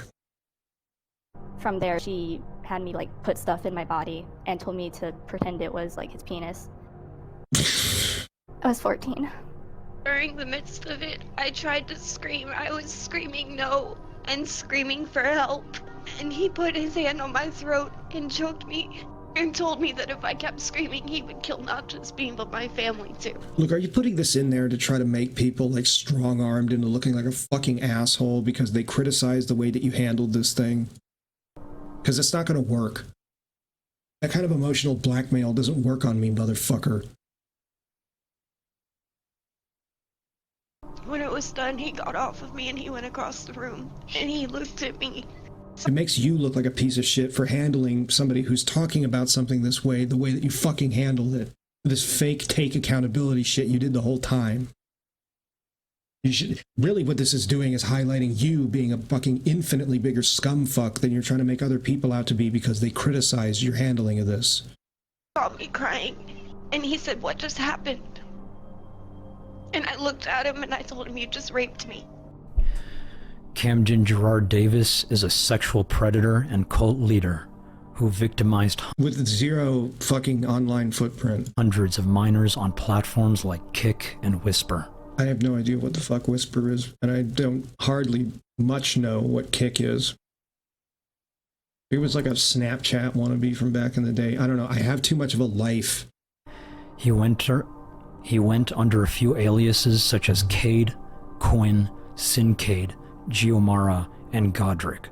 From there, she had me like put stuff in my body and told me to pretend it was like his penis. I was 14. During the midst of it, I tried to scream. I was screaming no and screaming for help. And he put his hand on my throat and choked me and told me that if I kept screaming, he would kill not just me, but my family too. Look, are you putting this in there to try to make people like strong-armed into looking like a fucking asshole because they criticize the way that you handled this thing? Because it's not going to work. That kind of emotional blackmail doesn't work on me, motherfucker. When it was done, he got off of me and he went across the room and he looked at me. It makes you look like a piece of shit for handling somebody who's talking about something this way, the way that you fucking handled it. This fake take accountability shit you did the whole time. You should, really what this is doing is highlighting you being a fucking infinitely bigger scumfuck than you're trying to make other people out to be because they criticize your handling of this. He saw me crying and he said, "What just happened?" And I looked at him and I told him, "You just raped me." Camden Gerard Davis is a sexual predator and cult leader who victimized with zero fucking online footprint. Hundreds of minors on platforms like Kick and Whisper. I have no idea what the fuck Whisper is, and I don't hardly much know what Kick is. It was like a Snapchat wannabe from back in the day. I don't know. I have too much of a life. He went under a few aliases such as Cade, Quinn, Sincade, Giomara, and Godric.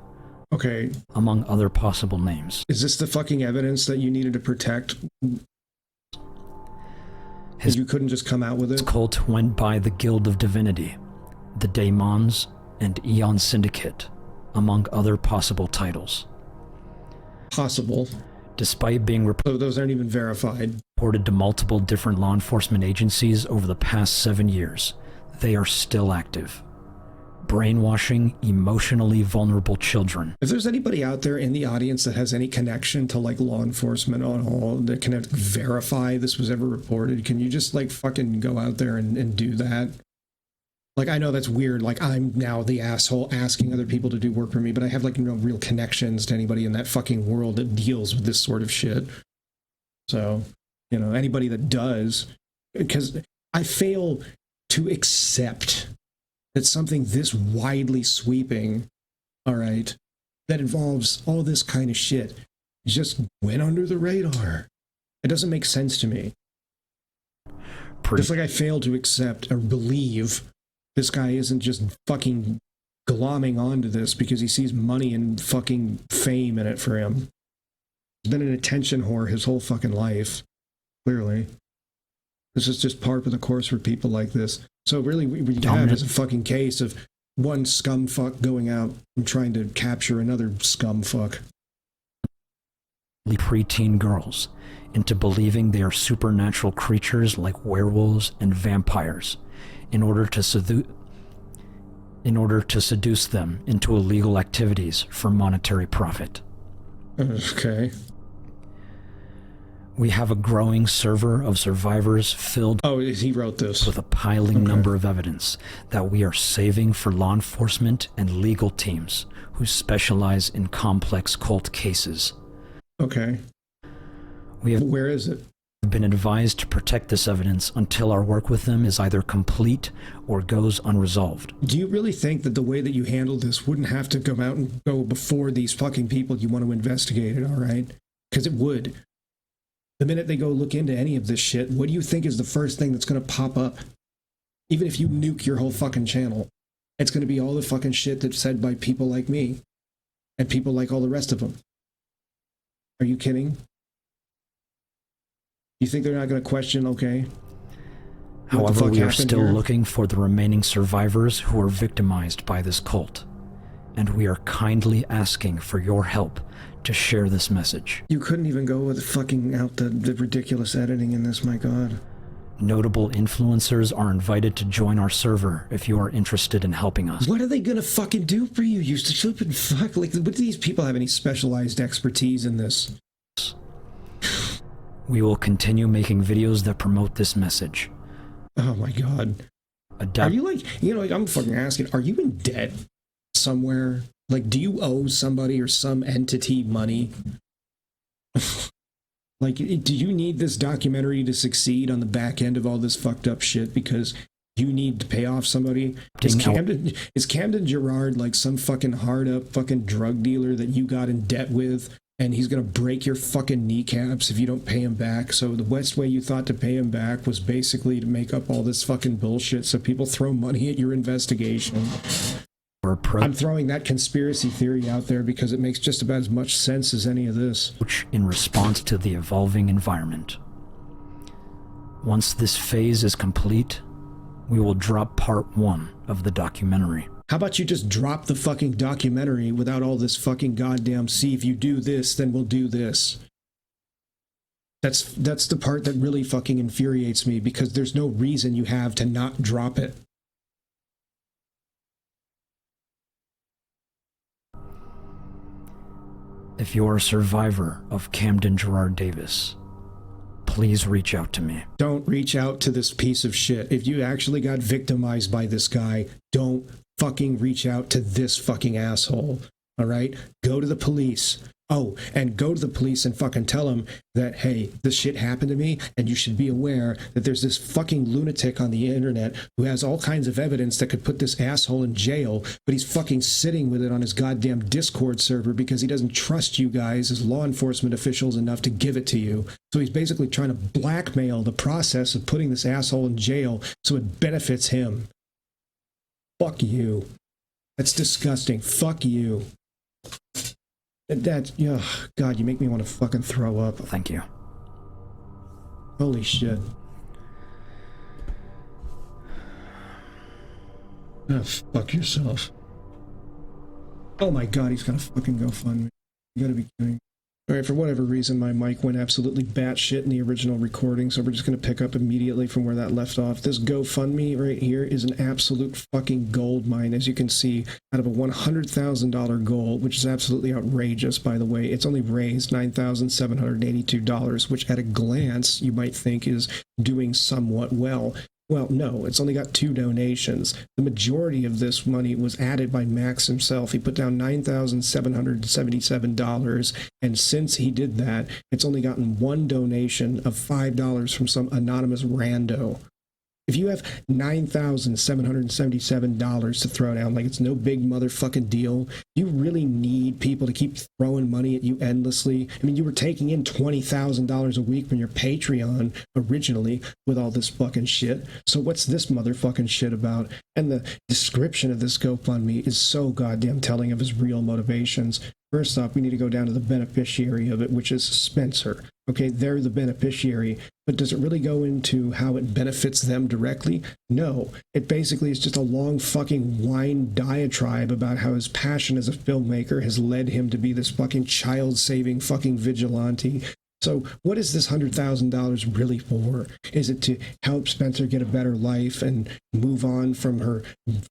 Okay. Among other possible names. Is this the fucking evidence that you needed to protect? You couldn't just come out with it? His cult went by the Guild of Divinity, the Daemons, and Eon Syndicate, among other possible titles. Possible. Despite being so those aren't even verified. reported to multiple different law enforcement agencies over the past 7 years. They are still active. Brainwashing emotionally vulnerable children. If there's anybody out there in the audience that has any connection to like law enforcement on all that can verify this was ever reported, can you just like fucking go out there and do that? Like, I know that's weird. Like, I'm now the asshole asking other people to do work for me, but I have like no real connections to anybody in that fucking world that deals with this sort of shit. So, you know, anybody that does, because I fail to accept that something this widely sweeping, all right, that involves all this kind of shit just went under the radar. It doesn't make sense to me. Just like I fail to accept or believe this guy isn't just fucking glomming onto this because he sees money and fucking fame in it for him. He's been an attention whore his whole fucking life, clearly. This is just part of the course for people like this. So really what you have is a fucking case of one scumfuck going out and trying to capture another scumfuck. Preteen girls into believing they are supernatural creatures like werewolves and vampires in order to seduce them into illegal activities for monetary profit. Okay. We have a growing server of survivors filled he wrote this with a piling number of evidence that we are saving for law enforcement and legal teams who specialize in complex cult cases. Okay. Where is it? Been advised to protect this evidence until our work with them is either complete or goes unresolved. Do you really think that the way that you handle this wouldn't have to come out and go before these fucking people you want to investigate it, all right? Because it would. The minute they go look into any of this shit, what do you think is the first thing that's going to pop up? Even if you nuke your whole fucking channel, it's going to be all the fucking shit that's said by people like me and people like all the rest of them. Are you kidding? You think they're not going to question, okay? However, we are still looking for the remaining survivors who are victimized by this cult, and we are kindly asking for your help to share this message. You couldn't even go with fucking out the ridiculous editing in this, my god. Notable influencers are invited to join our server if you are interested in helping us. What are they gonna fucking do for you, you stupid fuck? Like, what do these people have any specialized expertise in this? We will continue making videos that promote this message. Oh my god. Are you like, you know, like, I'm fucking asking, are you in debt somewhere? Like, do you owe somebody or some entity money? Like, do you need this documentary to succeed on the back end of all this fucked up shit because you need to pay off somebody? Is Camden Gerard like some fucking hard up fucking drug dealer that you got in debt with, and he's gonna break your fucking kneecaps if you don't pay him back? So the best way you thought to pay him back was basically to make up all this fucking bullshit so people throw money at your investigation. I'm throwing that conspiracy theory out there because it makes just about as much sense as any of this. In response to the evolving environment. Once this phase is complete, we will drop part 1 of the documentary. How about you just drop the fucking documentary without all this fucking goddamn, see, if you do this, then we'll do this. That's the part that really fucking infuriates me, because there's no reason you have to not drop it. If you're a survivor of Camden Gerard Davis, please reach out to me. Don't reach out to this piece of shit. If you actually got victimized by this guy, don't fucking reach out to this fucking asshole. All right? Go to the police. Oh, and go to the police and fucking tell them that, hey, this shit happened to me, and you should be aware that there's this fucking lunatic on the internet who has all kinds of evidence that could put this asshole in jail, but he's fucking sitting with it on his goddamn Discord server because he doesn't trust you guys as law enforcement officials enough to give it to you. So he's basically trying to blackmail the process of putting this asshole in jail so it benefits him. Fuck you. That's disgusting. Fuck you. That's, oh, God, you make me want to fucking throw up. Thank you. Holy shit. Oh, fuck yourself. Oh my God, he's gonna fucking GoFundMe. You gotta be kidding. All right, for whatever reason, my mic went absolutely batshit in the original recording, so we're just going to pick up immediately from where that left off. This GoFundMe right here is an absolute fucking gold mine, as you can see, out of a $100,000 goal, which is absolutely outrageous, by the way. It's only raised $9,782, which at a glance you might think is doing somewhat well. Well, no, it's only got 2 donations. The majority of this money was added by Max himself. He put down $9,777, and since he did that, it's only gotten 1 donation of $5 from some anonymous rando. If you have $9,777 to throw down, like it's no big motherfucking deal, you really need people to keep throwing money at you endlessly. I mean, you were taking in $20,000 a week from your Patreon originally with all this fucking shit. So what's this motherfucking shit about? And the description of this GoFundMe is so goddamn telling of his real motivations. First off, we need to go down to the beneficiary of it, which is Spencer. Okay, they're the beneficiary, but does it really go into how it benefits them directly? No. It basically is just a long fucking whine diatribe about how his passion as a filmmaker has led him to be this fucking child-saving fucking vigilante. So what is this $100,000 really for? Is it to help Spencer get a better life and move on from her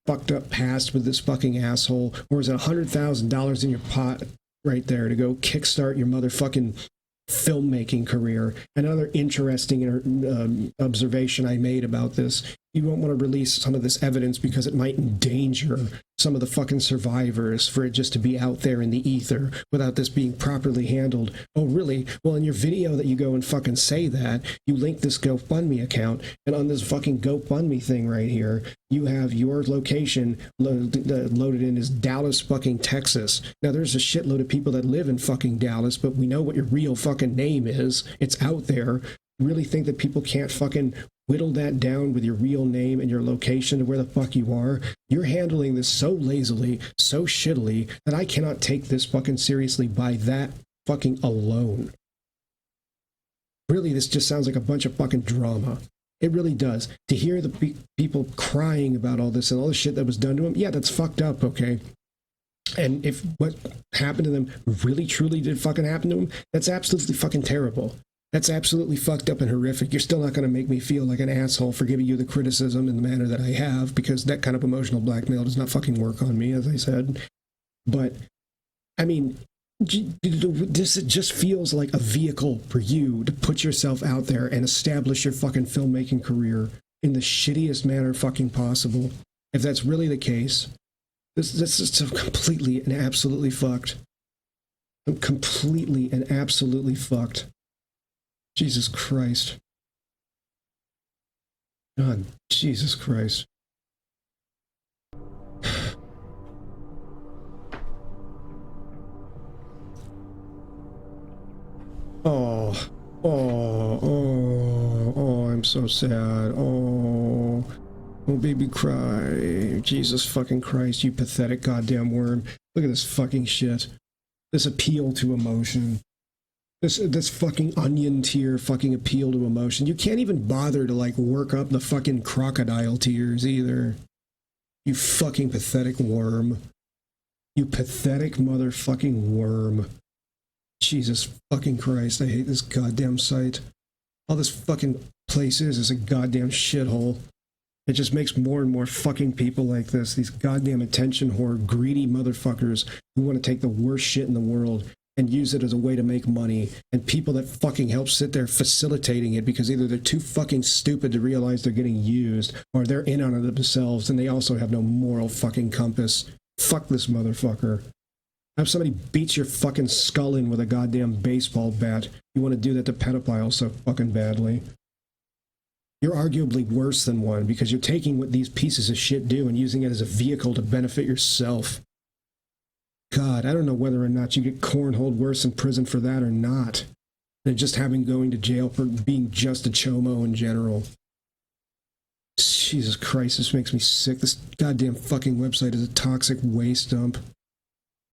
fucked up past with this fucking asshole? Or is it $100,000 in your pot right there to go kickstart your motherfucking filmmaking career? Another interesting observation I made about this: you don't want to release some of this evidence because it might endanger some of the fucking survivors for it just to be out there in the ether without this being properly handled. Oh, really? Well, in your video that you go and fucking say that, you link this GoFundMe account, and on this fucking GoFundMe thing right here, you have your location loaded in as Dallas fucking Texas. Now, there's a shitload of people that live in fucking Dallas, but we know what your real fucking name is. It's out there. Really think that people can't fucking whittle that down with your real name and your location to where the fuck you are? You're handling this so lazily, so shittily, that I cannot take this fucking seriously by that fucking alone. Really, this just sounds like a bunch of fucking drama. It really does. To hear the people crying about all this and all the shit that was done to them, yeah, that's fucked up, okay? And if what happened to them really truly did fucking happen to them, that's absolutely fucking terrible. That's absolutely fucked up and horrific. You're still not going to make me feel like an asshole for giving you the criticism in the manner that I have, because that kind of emotional blackmail does not fucking work on me, as I said. But, I mean, this just feels like a vehicle for you to put yourself out there and establish your fucking filmmaking career in the shittiest manner fucking possible. If that's really the case, this is so completely and absolutely fucked. I'm completely and absolutely fucked. Jesus Christ. God, Jesus Christ. Oh, I'm so sad. Oh, baby, cry. Jesus fucking Christ, you pathetic goddamn worm. Look at this fucking shit. This appeal to emotion. This fucking onion tier fucking appeal to emotion. You can't even bother to, like, work up the fucking crocodile tears either. You fucking pathetic worm. You pathetic motherfucking worm. Jesus fucking Christ, I hate this goddamn site. All this fucking place is a goddamn shithole. It just makes more and more fucking people like this, these goddamn attention whore, greedy motherfuckers who want to take the worst shit in the world and use it as a way to make money, and people that fucking help sit there facilitating it because either they're too fucking stupid to realize they're getting used, or they're in on it themselves and they also have no moral fucking compass. Fuck this motherfucker. Have somebody beats your fucking skull in with a goddamn baseball bat. You want to do that to pedophiles so fucking badly. You're arguably worse than one because you're taking what these pieces of shit do and using it as a vehicle to benefit yourself. God, I don't know whether or not you get cornholed worse in prison for that or not, than just having going to jail for being just a chomo in general. Jesus Christ, this makes me sick. This goddamn fucking website is a toxic waste dump.